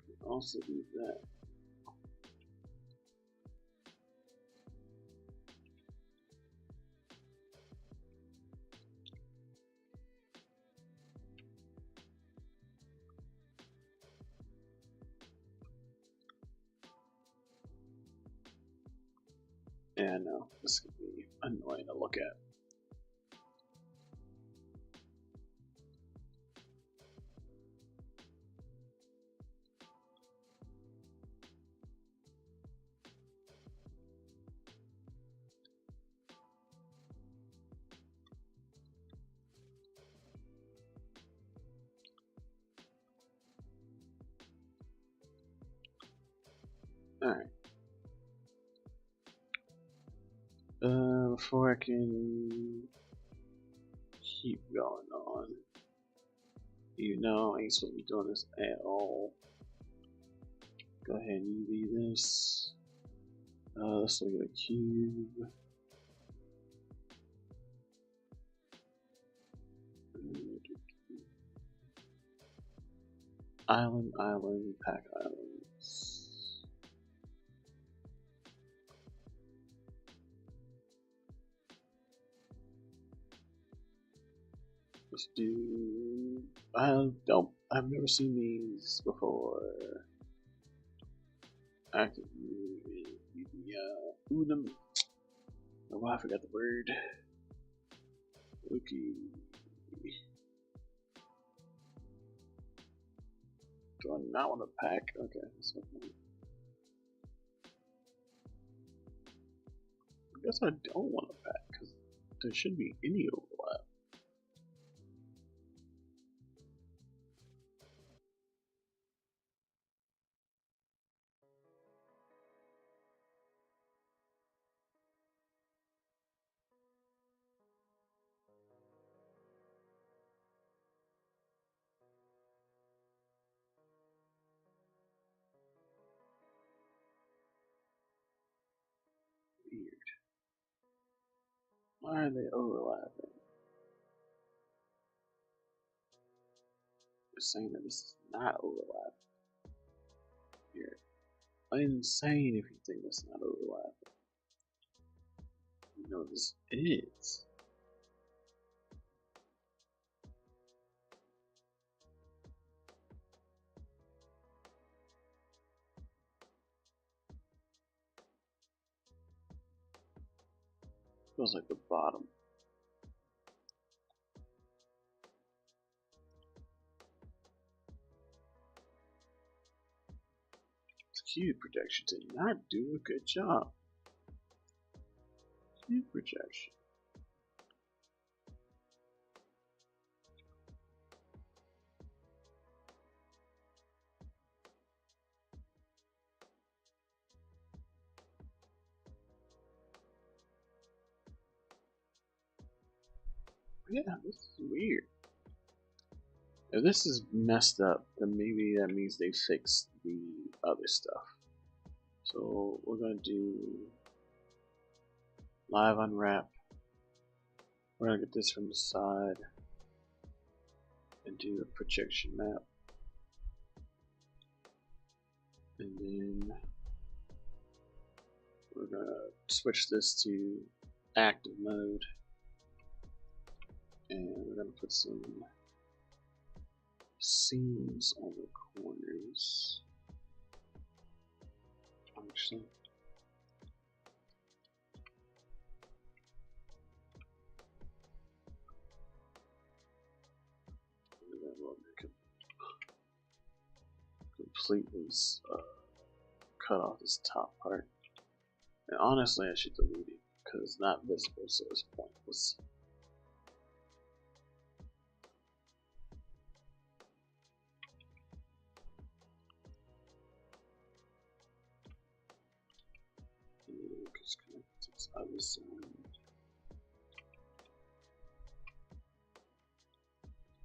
Could also be that. Yeah, no, this could be annoying to look at. Alright. Before I can keep going on, even though I ain't supposed to be doing this at all, go ahead and UV this. Let's look at a cube. Island, island, pack islands. Let's do. I've never seen these before. Active Unum. Oh, I forgot the word. Okay. Do I not want to pack? Okay, that's okay. I guess I don't want to pack because there shouldn't be any overlap. Weird. Why are they overlapping? They're saying that this is not overlap. You're insane if you think that's not overlapping. You know this is. Feels like the bottom. This cube projection did not do a good job. Cube projection. Yeah, this is weird. If this is messed up, then maybe that means they fixed the other stuff. So we're gonna do live unwrap. We're gonna get this from the side and do a projection map. And then we're gonna switch this to active mode. And we're gonna put some seams on the corners. Actually, completely cut off this top part. And honestly, I should delete it because it's not visible, so it's pointless. Just connect to this other side.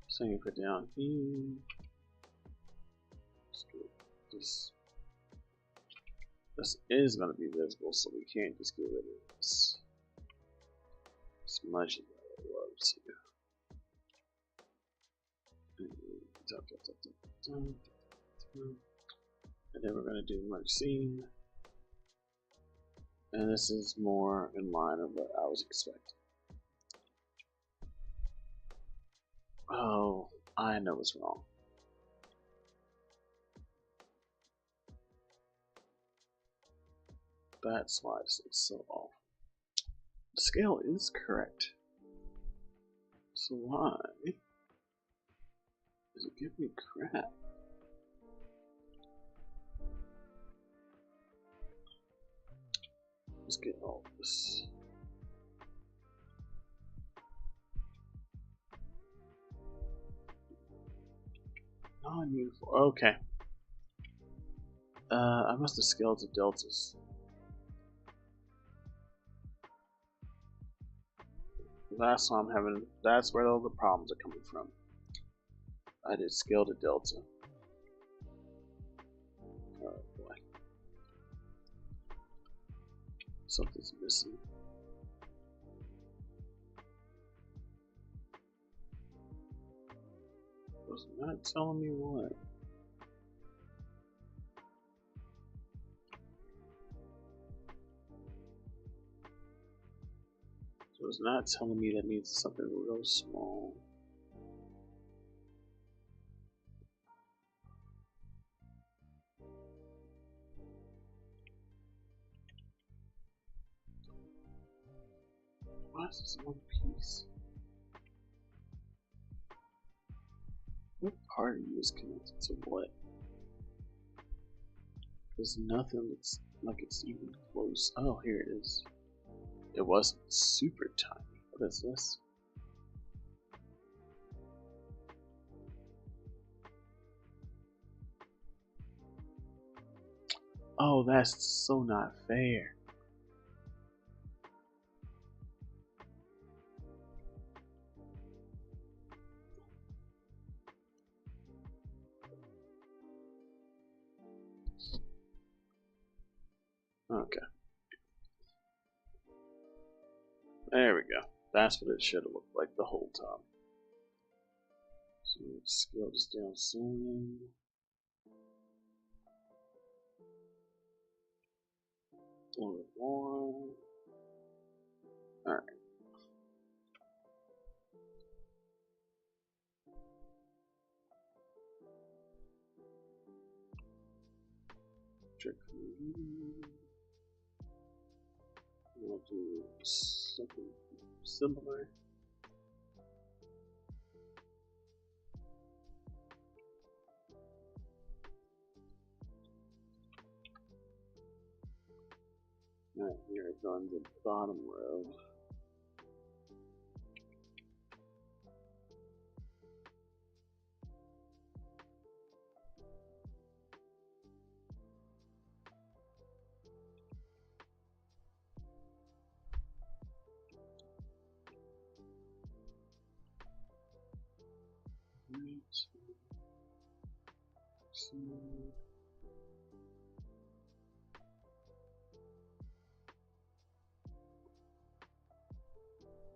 Same for down here. Let's get this. This is going to be visible, so we can't just get rid of this. Smudge it, I would love to. And then we're going to do merge seam. And this is more in line with what I was expecting. Oh, I know what's wrong. That's why this is so off. The scale is correct. So why does it give me crap? Let's get all this. Non-uniform. Okay. I must have scaled to deltas. That's why I'm having. That's where all the problems are coming from. I did scale to delta. Oh boy. Something's missing. It was not telling me what. So it's not telling me that means something real small. Why is this one piece? What part of you is connected to what? There's nothing looks like it's even close. Oh, here it is. It wasn't super tiny. What is this? Oh, that's so not fair. Okay. There we go. That's what it should have looked like the whole time. So let's scale this down some. A little bit more. Alright. We'll do something similar. Alright, here it's on the bottom row.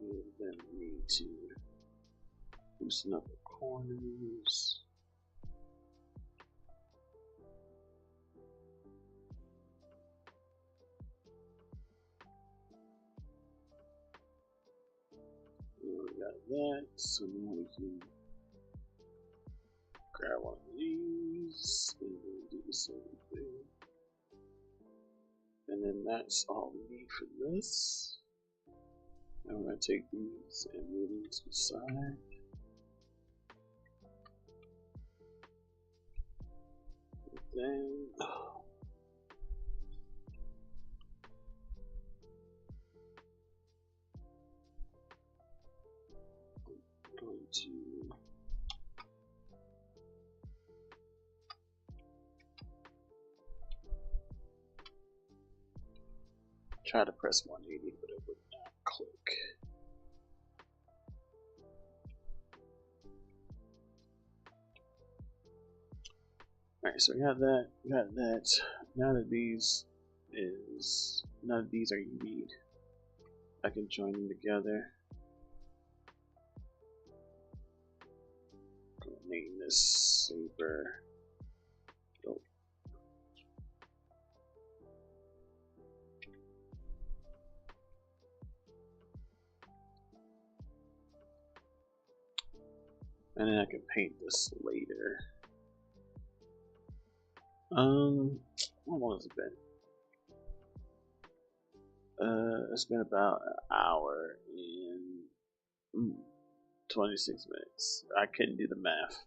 And then we need to loosen up the corners. We got that, so now we can grab one of these and then do the same thing. And then that's all we need for this. Now we're going to take these and move them to the side. And then I'm going to try to press 180, but it would not click. Alright, so we got that, Now that these are unique, I can join them together. I'm gonna name this Saber. Oh. And then I can paint this later. How long has it been? It's been about an hour and 26 minutes. I couldn't do the math.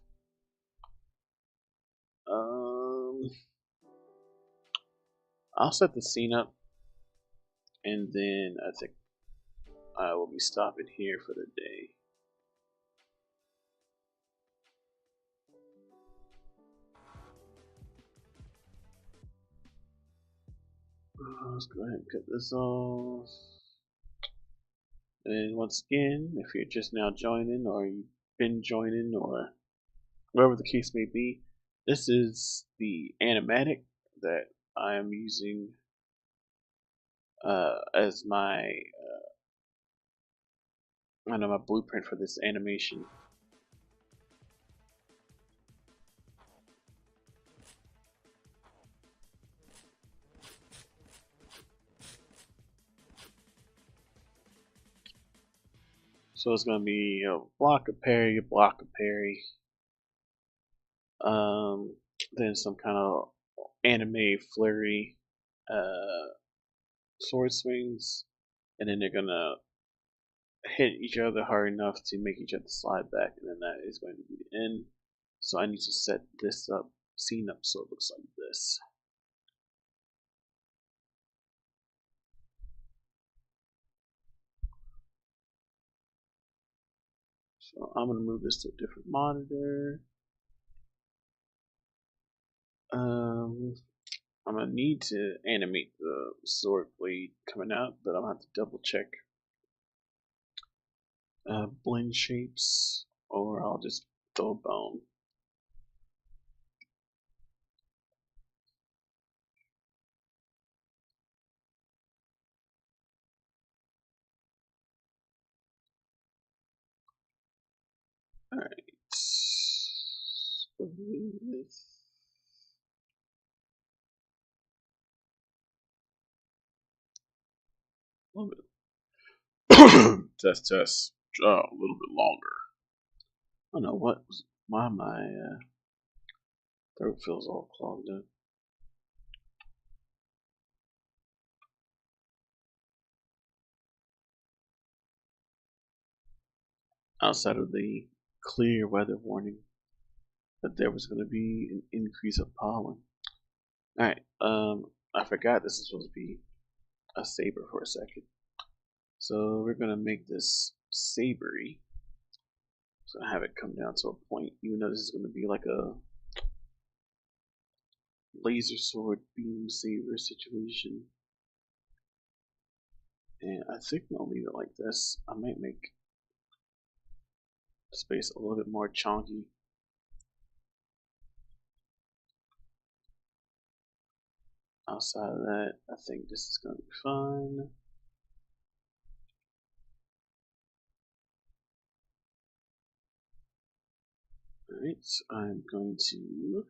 I'll set the scene up, and then I think I will be stopping here for the day. Let's go ahead and cut this off. And once again, if you're just now joining, or you've been joining, or whatever the case may be, this is the animatic that I am using as my my blueprint for this animation. So it's going to be a block of parry, then some kind of anime flurry, sword swings, and then they're going to hit each other hard enough to make each other slide back, and then that is going to be the end. So I need to set this scene up so it looks like this. So I'm going to move this to a different monitor. I'm going to need to animate the sword blade coming out, but I'm going to have to double check blend shapes, or I'll just throw a bone. Alright. Test, test. A little bit longer. I don't know why my throat feels all clogged up. Outside of the clear weather warning that there was going to be an increase of pollen. Alright, I forgot this is supposed to be a saber for a second. So we're going to make this sabery. So I have it come down to a point, even though this is going to be like a laser sword beam saber situation. And I think I'll leave it like this. I might make the space a little bit more chunky. Outside of that, I think this is going to be fine. Alright, so I'm going to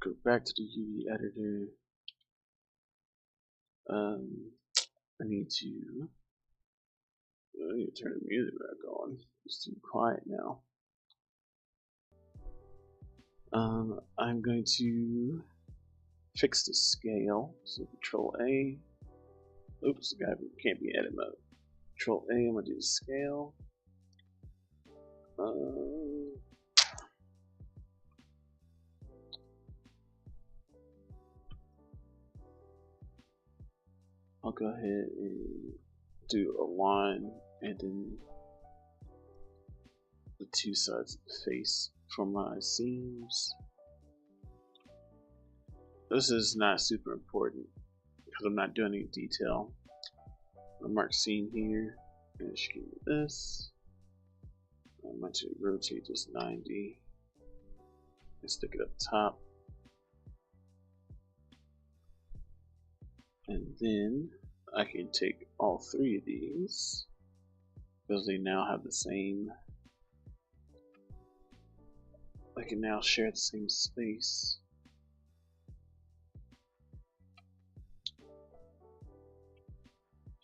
go back to the UV editor. I need to turn the music back on. It's too quiet now. I'm going to fix the scale. So Control A. Oops, the guy can't be edit mode. Control A. I'm gonna do the scale. I'll go ahead and do a line, and then the two sides of the face for my seams. This is not super important because I'm not doing any detail. I'll mark seam here, and just give me this. I'm going to rotate this 90 and stick it up top. And then I can take all three of these because they now have the same. I can now share the same space.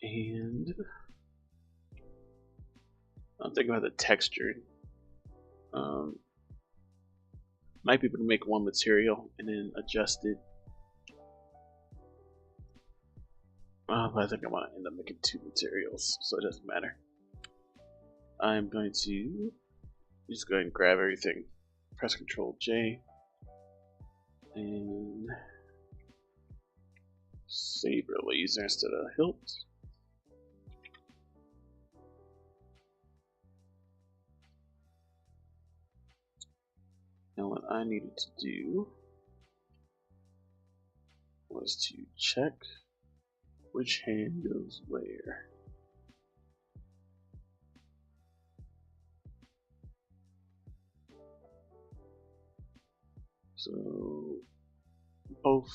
And I'm thinking about the texture. Might be able to make one material and then adjust it. But I think I want to end up making two materials, so it doesn't matter. I'm going to just go ahead and grab everything. Press Ctrl J and saber laser instead of hilt. And what I needed to do is to check which hand goes where. So both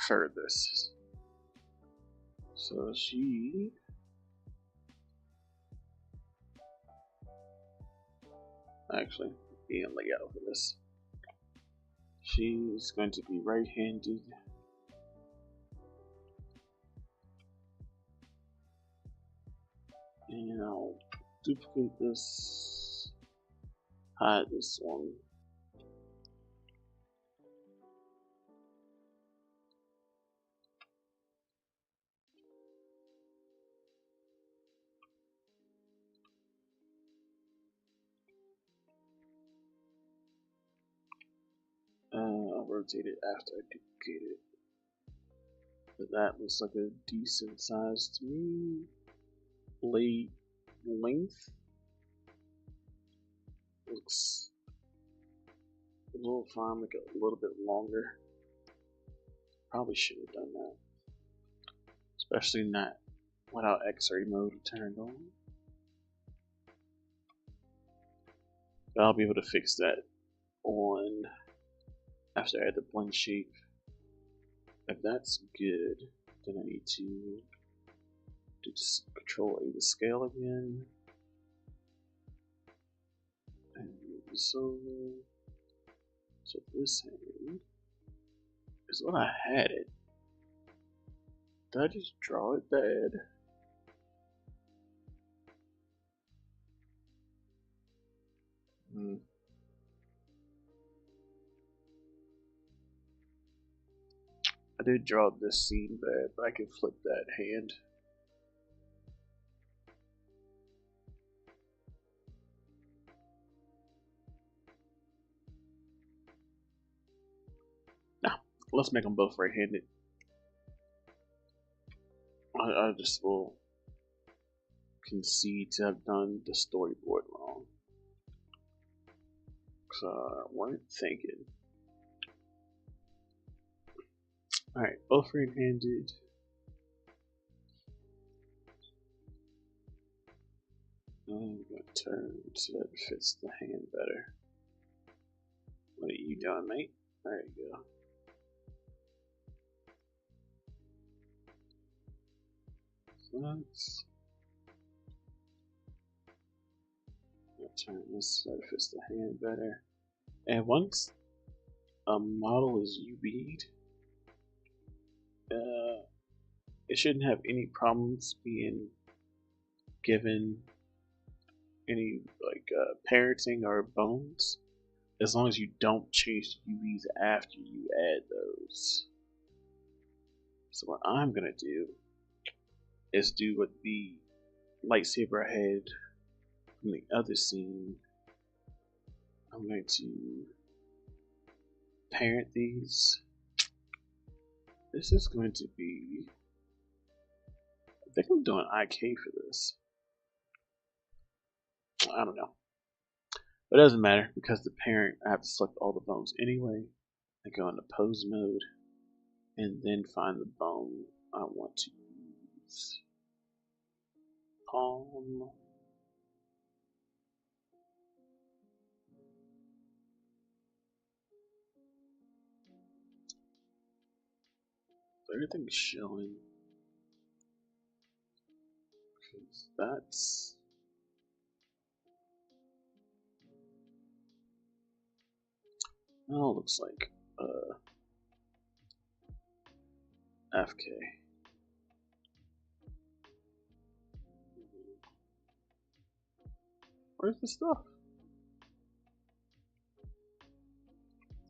furthest. So she actually being layout for this. She's going to be right-handed. And I'll duplicate this, hide this one. I'll rotate it after I duplicate it. But that looks like a decent size to me. Blade length looks a little fine, like a little bit longer. Probably should have done that, especially not without X-ray mode turned on. But I'll be able to fix that on after I add the blend shape. If that's good, then I need to do Control A to scale again. And so this hand is what I had it. Did I just draw it bad? I did draw this scene bad, but I can flip that hand. Now, let's make them both right-handed. I just will concede to have done the storyboard wrong. So I weren't thinking. Alright, both right-handed. I'm going to turn so that it fits the hand better. What are you doing, mate? There you go. So let's turn this so that it fits the hand better. And once a model is UV'd, it shouldn't have any problems being given any like parenting or bones, as long as you don't change the UVs after you add those. So what I'm gonna do is do what the lightsaber I had from the other scene. I'm going to parent these. This is going to be, I think I'm doing IK for this. I don't know. But it doesn't matter because the parent, I have to select all the bones anyway. I go into pose mode and then find the bone I want to use. Palm. Everything's showing. Because that's. Oh, looks like FK. Where's the stuff?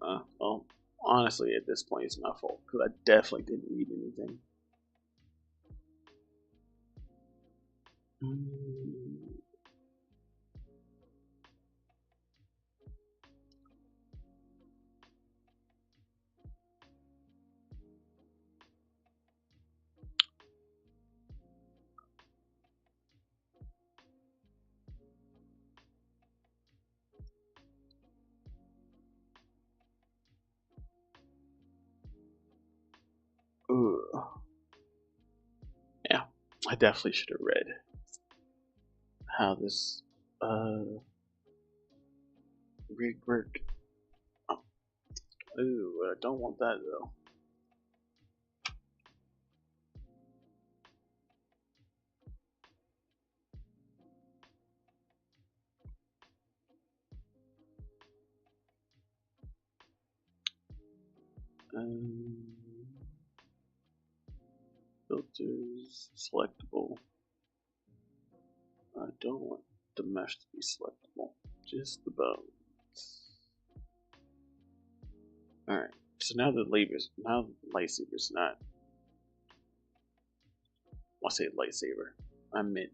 Well, honestly, at this point, it's my fault because I definitely didn't read anything. Ugh. Yeah, I definitely should have read how this rig worked. Ooh, I don't want that though. Um, Filters selectable. I don't want the mesh to be selectable. Just the bones. Alright, so now the lightsaber's not. Well, I say lightsaber. I meant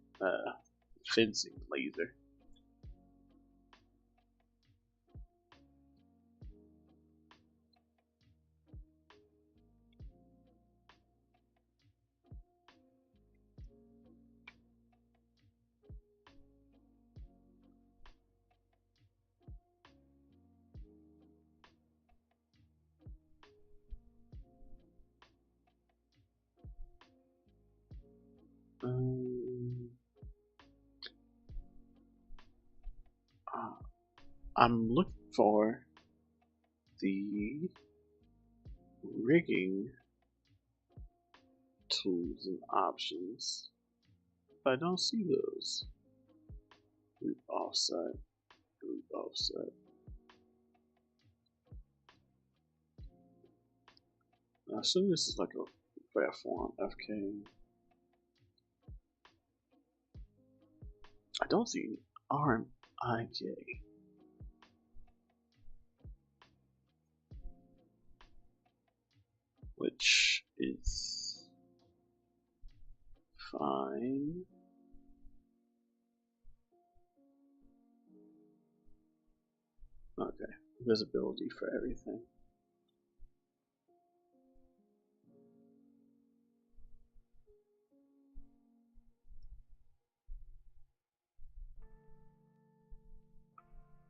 fencing laser. Um, uh, I'm looking for the rigging tools and options, but I don't see those. Root offset, root offset. I assume this is like a platform, FK. I don't see RMIK. Which is fine. Okay, visibility for everything.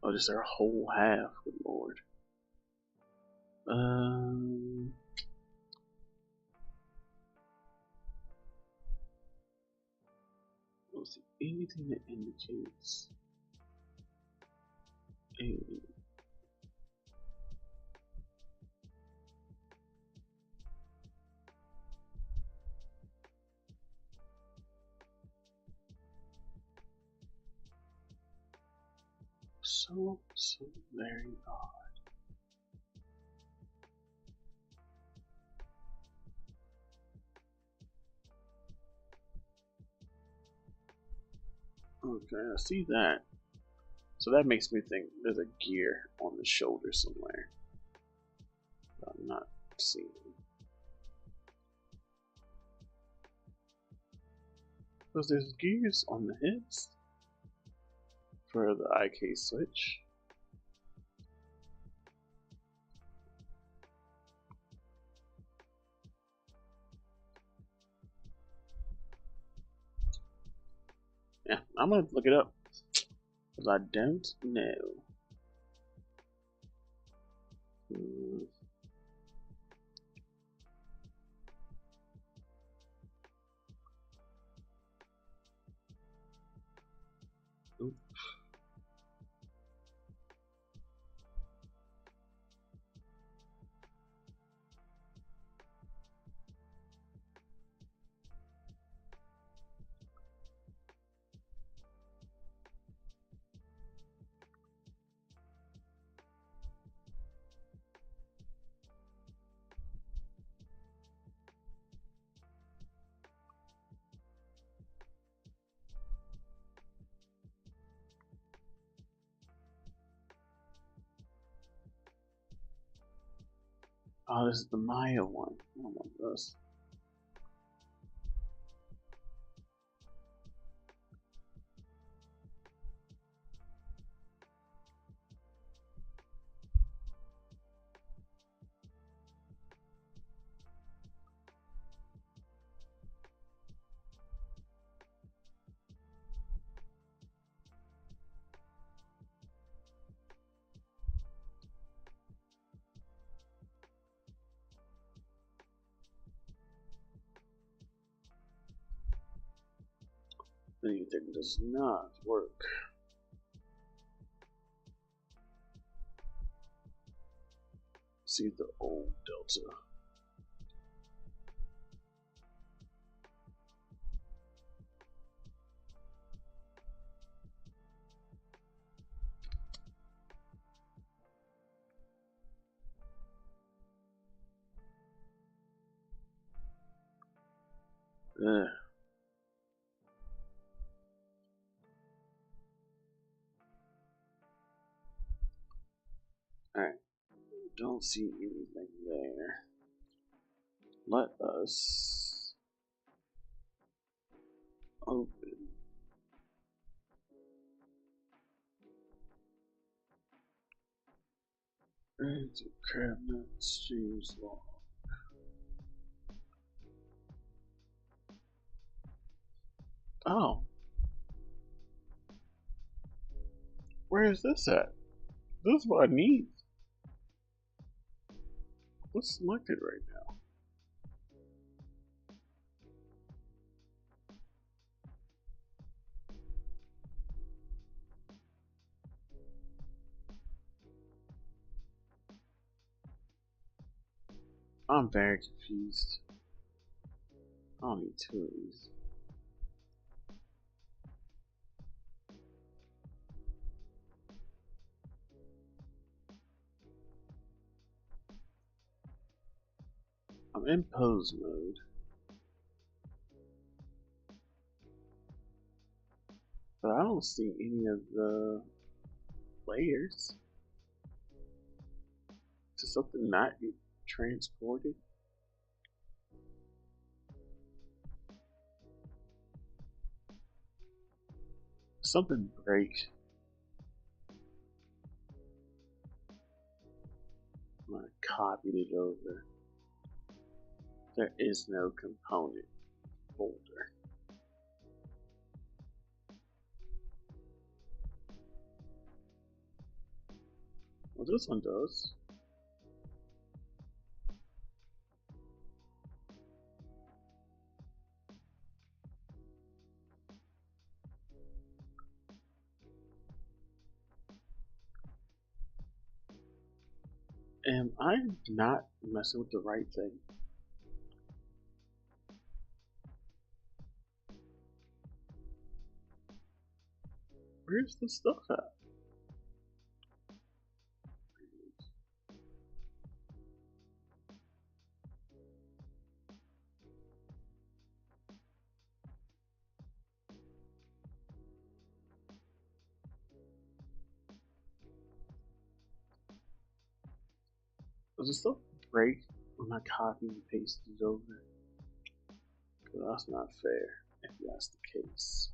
Oh, just our whole half, good lord. Let's see, anything that indicates alien. So very odd. Okay, I see that. So that makes me think there's a gear on the shoulder somewhere. But I'm not seeing. Because there's gears on the hips for the IK switch. Yeah, I'm gonna look it up. Because I don't know. Hmm. Oop. Oh, this is the Maya one. Oh my gosh. Anything does not work. See the old Delta. Ugh. Alright, don't see anything there. Let us open into cabinet streams log. Oh, where is this at? This is what I need. What's selected right now? I'm very confused. I don't need two of these. I'm in pose mode. But I don't see any of the layers. Does something not get transported? Something break. I'm gonna copy it over. There is no component folder. Well, this one does. Am I not messing with the right thing? Where's the stuff at? Does the stuff break when I copy and paste it over? Because that's not fair if that's the case.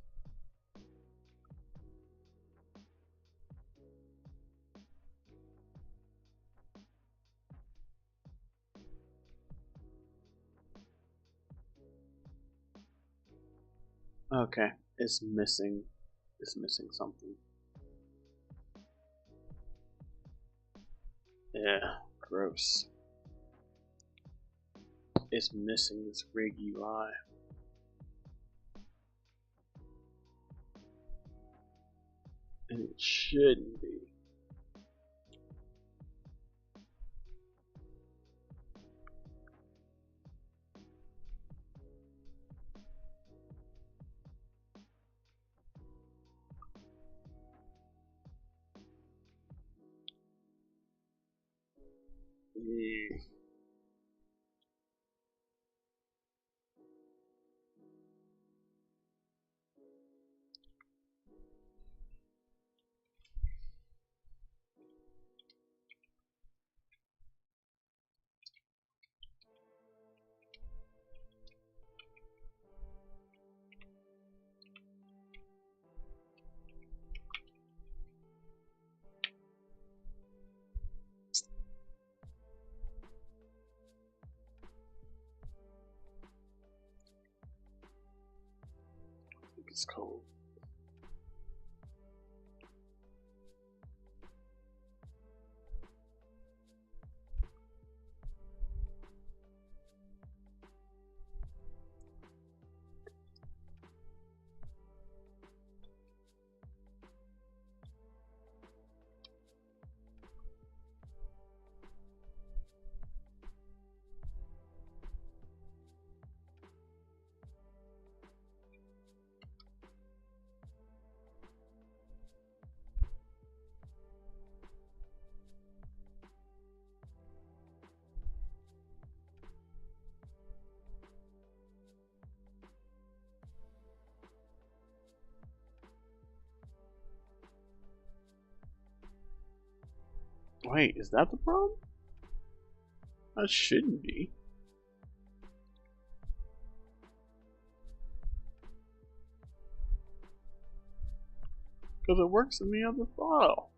Okay, it's missing something. Yeah, gross. It's missing this rig UI. And it shouldn't be. Yeah. It's cold. Wait, is that the problem? That shouldn't be. Because it works in the other file.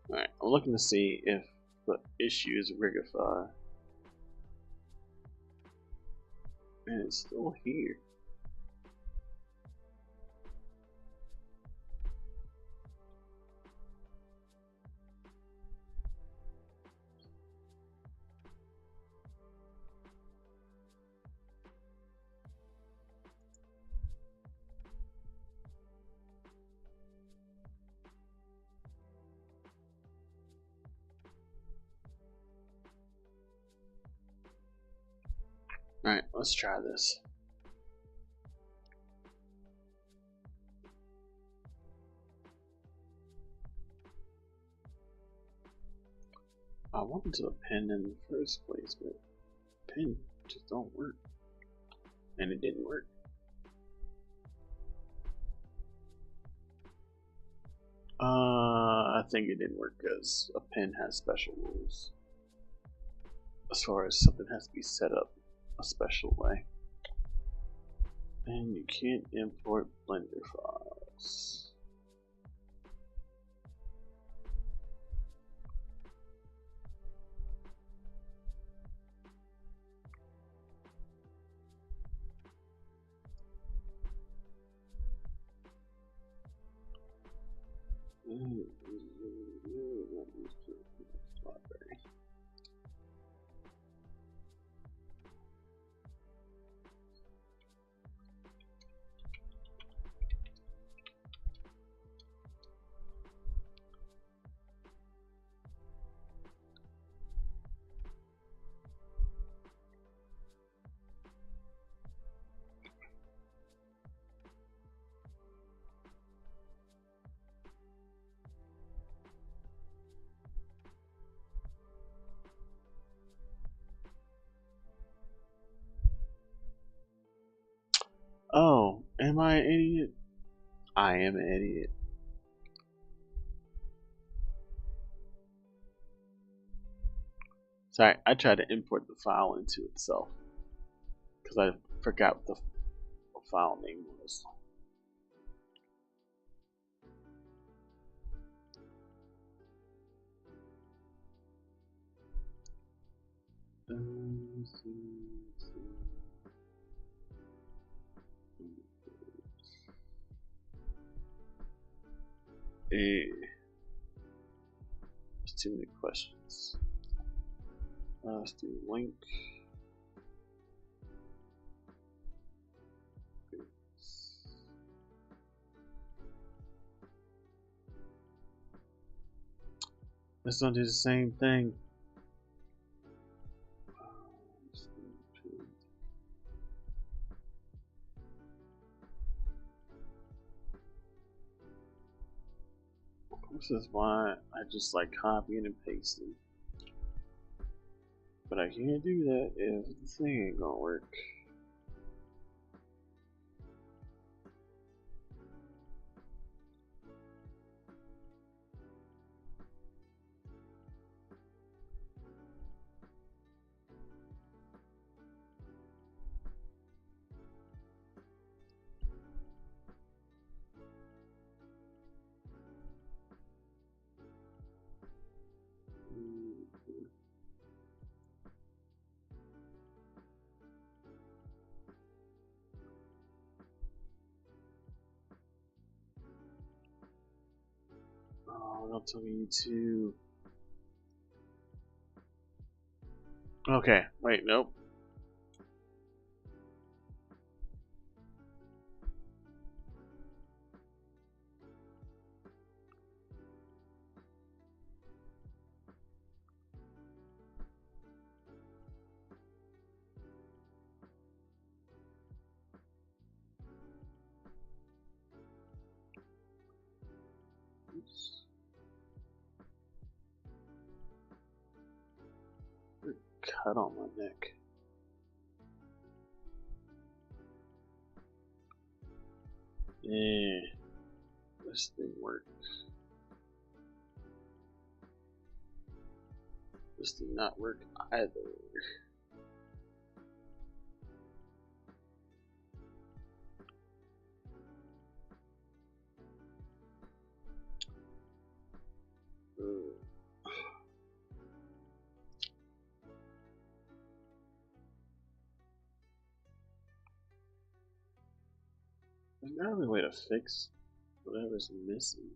Alright, I'm looking to see if the issue is Rigify. And it's still here. Alright, let's try this. I wanted to pen in the first place, but pen just don't work. And it didn't work. I think it didn't work because a pen has special rules. As far as something has to be set up a special way. And you can't import Blender files. Oh, am I an idiot? I am an idiot. Sorry, I tried to import the file into itself because I forgot what the file name was. There's too many questions. Let's do link. Let's not do the same thing. This is why I just like copying and pasting. But I can't do that if the thing ain't gonna work. Oh, don't tell me to. Okay, wait, nope. Oops. Cut on my neck. Yeah, this didn't work. This did not work either. There's gotta be a way to fix whatever's missing.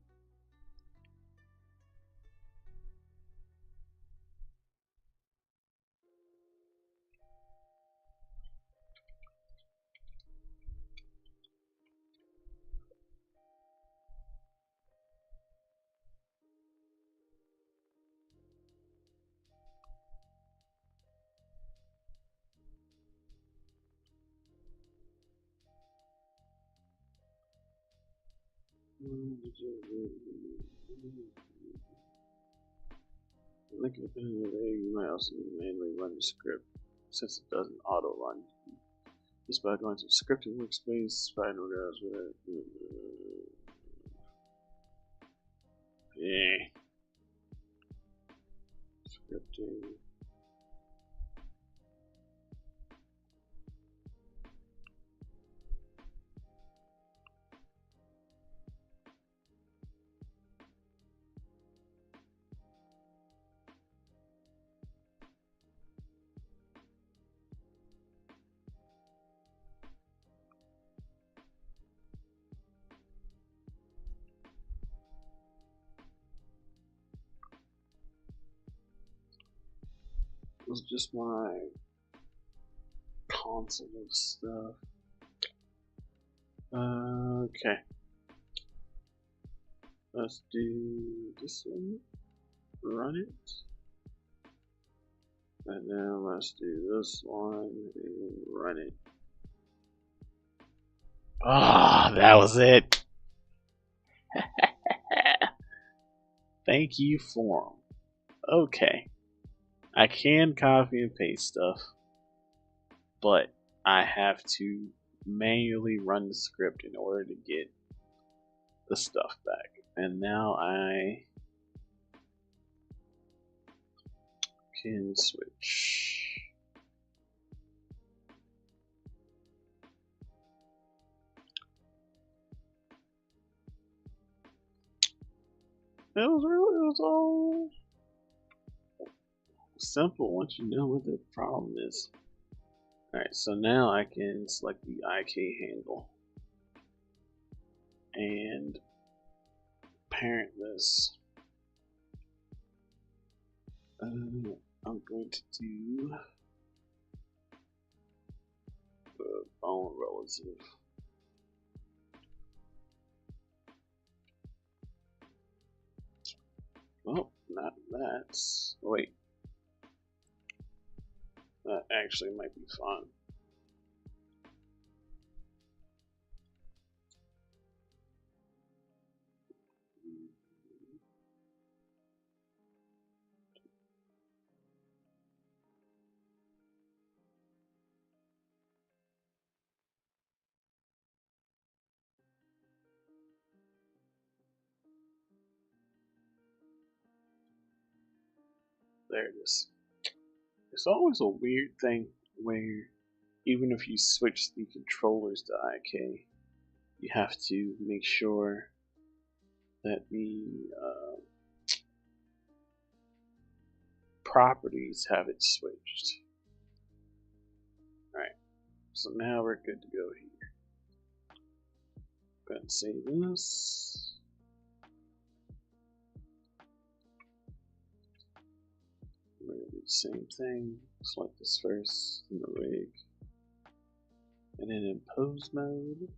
Like a you might also manually run the script since it doesn't auto run. Just by going to the scripting workspace, find whatever with it. Yeah. Scripting. It was just my console of stuff. Okay. Let's do this one. Run it. And then let's do this one and run it. Ah, that was it. Thank you, forum. Okay. I can copy and paste stuff, but I have to manually run the script in order to get the stuff back. And now I can switch. It was all simple once you know what the problem is. Alright, so now I can select the IK handle and parent this. I'm going to do the bone relative. Well, not that. Wait. That actually might be fun. There it is. It's always a weird thing where even if you switch the controllers to IK, you have to make sure that the properties have it switched. Alright, so now we're good to go here. Go ahead and save this. We're going to do the same thing. Select this first in the rig. And then in pose mode,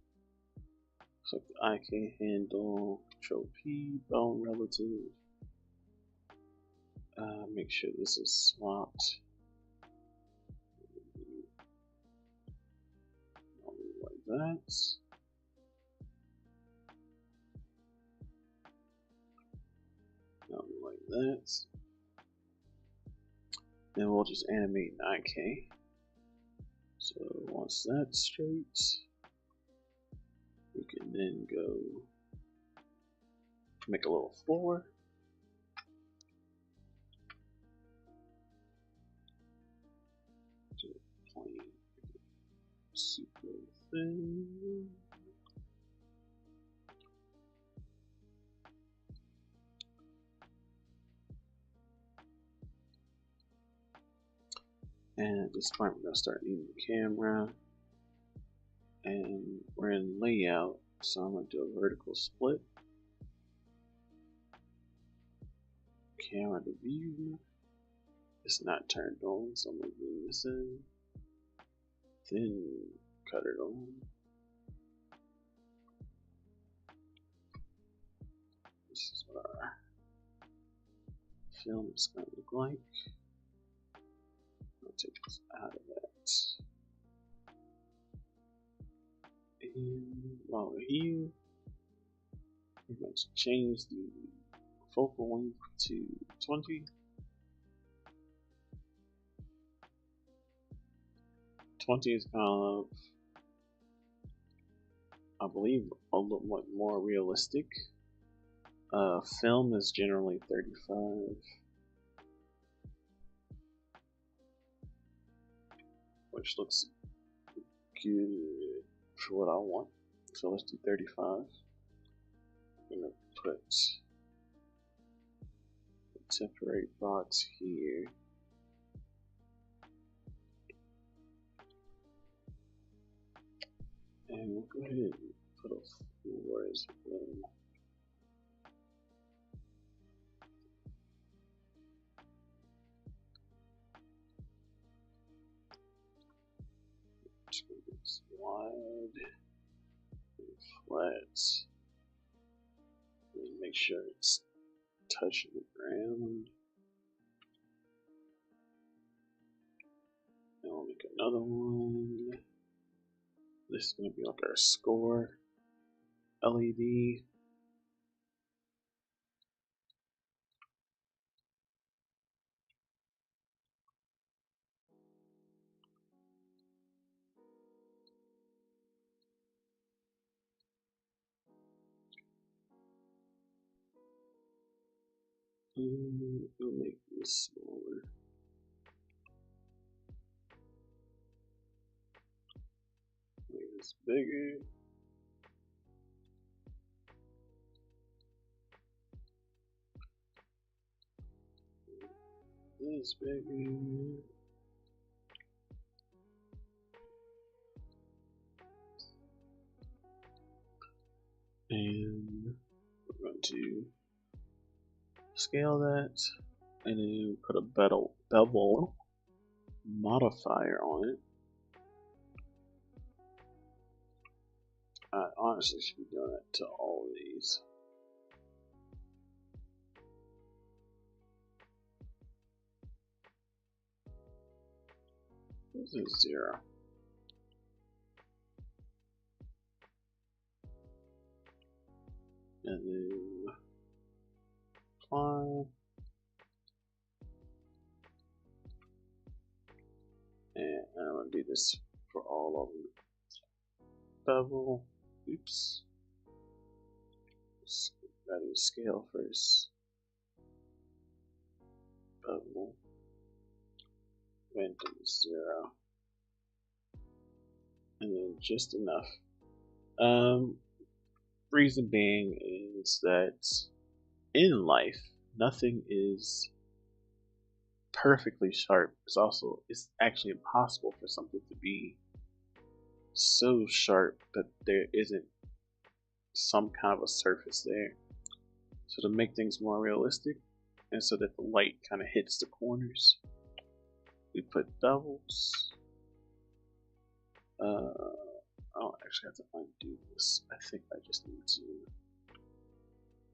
select the IK handle, Control P, bone relative. Make sure this is swapped. Like that. Like that. Then we'll just animate an IK. So once that's straight, we can and then go make a little floor. Plain, super thin. And at this point, we're going to start needing the camera. And we're in layout, so I'm going to do a vertical split. Camera to view. It's not turned on, so I'm going to bring this in. Then cut it on. This is what our film is going to look like. I'll take this out of that. And while we're here, we're going to change the focal length to 20. 20 is kind of, I believe, a little more realistic. Film is generally 35. Which looks good for what I want. So let's do 35. I'm going to put a temporary box here. And we'll go ahead and put a floor as well. Just make this wide and flat. And make sure it's touching the ground. And we'll make another one. This is going to be like our score LED. We'll make this smaller. Make this bigger. This bigger. And we're going to scale that and then put a bevel modifier on it. I honestly should be doing it to all of these. This is 0. And then apply. And I'm going to do this for all of them. Bevel. Oops. Gotta do scale first. Bevel. Went to 0. And then just enough. Reason being is that in life, nothing is perfectly sharp. It's actually impossible for something to be so sharp that there isn't some kind of a surface there. So to make things more realistic, and so that the light kind of hits the corners, we put bevels. I don't actually have to undo this. I think I just need to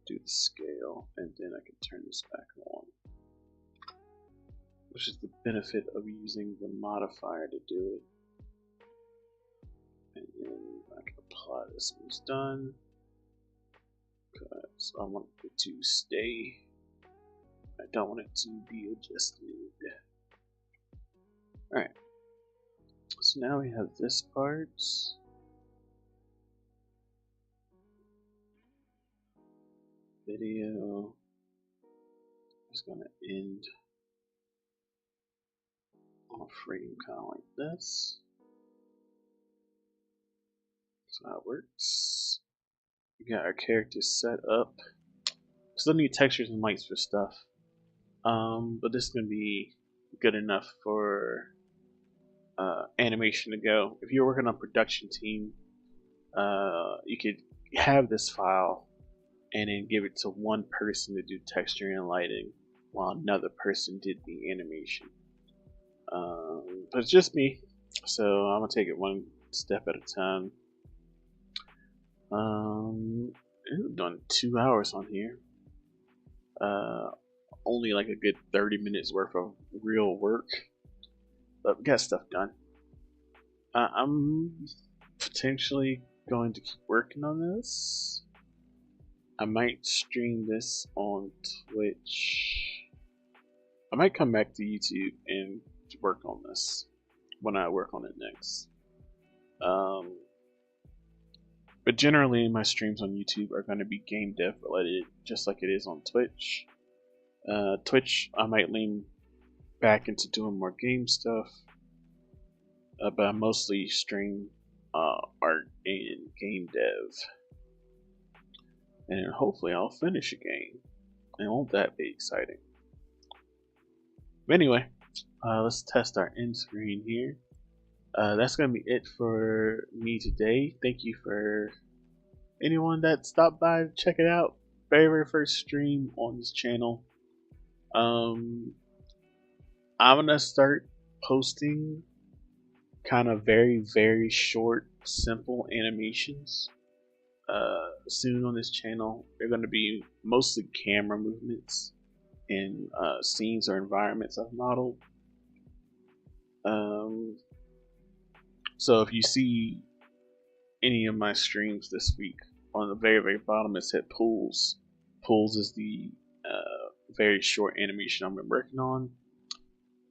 do the scale, and then I can turn this back on. Which is the benefit of using the modifier to do it. And then I can apply this when it's done. Because I want it to stay. I don't want it to be adjusted. Alright. So now we have this part. video is going to end on a frame kind of like this. That's how it works. We got our characters set up. Still need textures and lights for stuff. But this is going to be good enough for animation to go. If you're working on production team, you could have this file and then give it to one person to do texturing and lighting while another person did the animation. But it's just me, so I'm gonna take it one step at a time. I've done 2 hours on here. Only like a good 30 minutes worth of real work, but we got stuff done. I'm potentially going to keep working on this. I might stream this on Twitch. I might come back to YouTube and work on this when I work on it next. But generally my streams on YouTube are going to be game dev related, just like it is on Twitch. Twitch, I might lean back into doing more game stuff, but I mostly stream art and game dev. And hopefully I'll finish a game. And won't that be exciting? But anyway, let's test our end screen here. That's going to be it for me today. Thank you for anyone that stopped by to check it out. Very first stream on this channel. I'm gonna start posting kind of very short, simple animations soon on this channel. They're going to be mostly camera movements and scenes or environments I've modeled. So if you see any of my streams this week, on the very bottom it said pools. Pools is the very short animation I've been working on.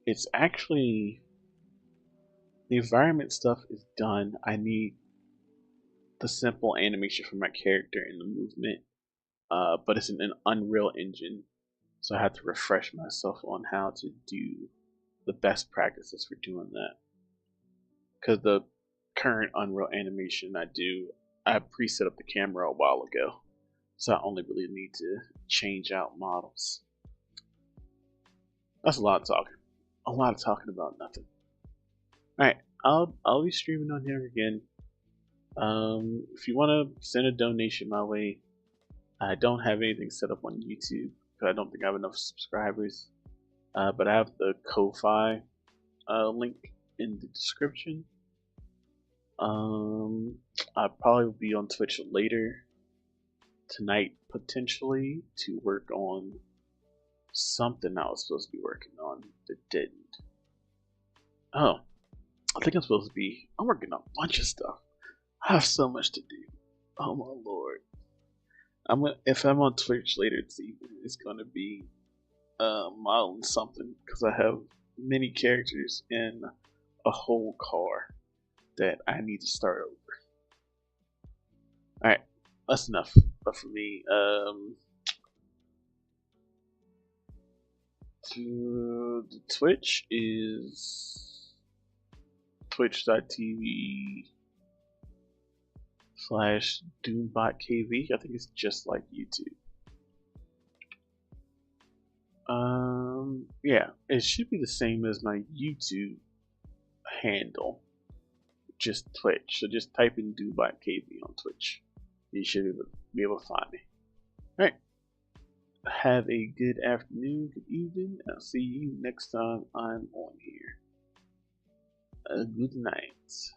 It's actually, the environment stuff is done. I need the simple animation for my character and the movement, but it's in an Unreal Engine, so I have to refresh myself on how to do the best practices for doing that. Because the current Unreal animation I preset up the camera a while ago, so I only really need to change out models. That's a lot of talking. A lot of talking about nothing. Alright, I'll be streaming on here again. If you want to send a donation my way, I don't have anything set up on YouTube because I don't think I have enough subscribers. But I have the Ko-Fi link in the description. I'll probably be on Twitch later tonight, potentially, to work on something I was supposed to be working on that didn't. Oh, I think I'm working on a bunch of stuff. I have so much to do. Oh my lord. If I'm on Twitch later this evening, it's gonna be modeling something, because I have many characters in a whole car that I need to start over. Alright, that's enough for me. The Twitch is twitch.tv/DoombotKV. I think it's just like YouTube. Yeah, it should be the same as my YouTube handle, just Twitch. So just type in DoombotKV on Twitch. You should be able to find me. Alright. Have a good afternoon, good evening. I'll see you next time I'm on here. Good night.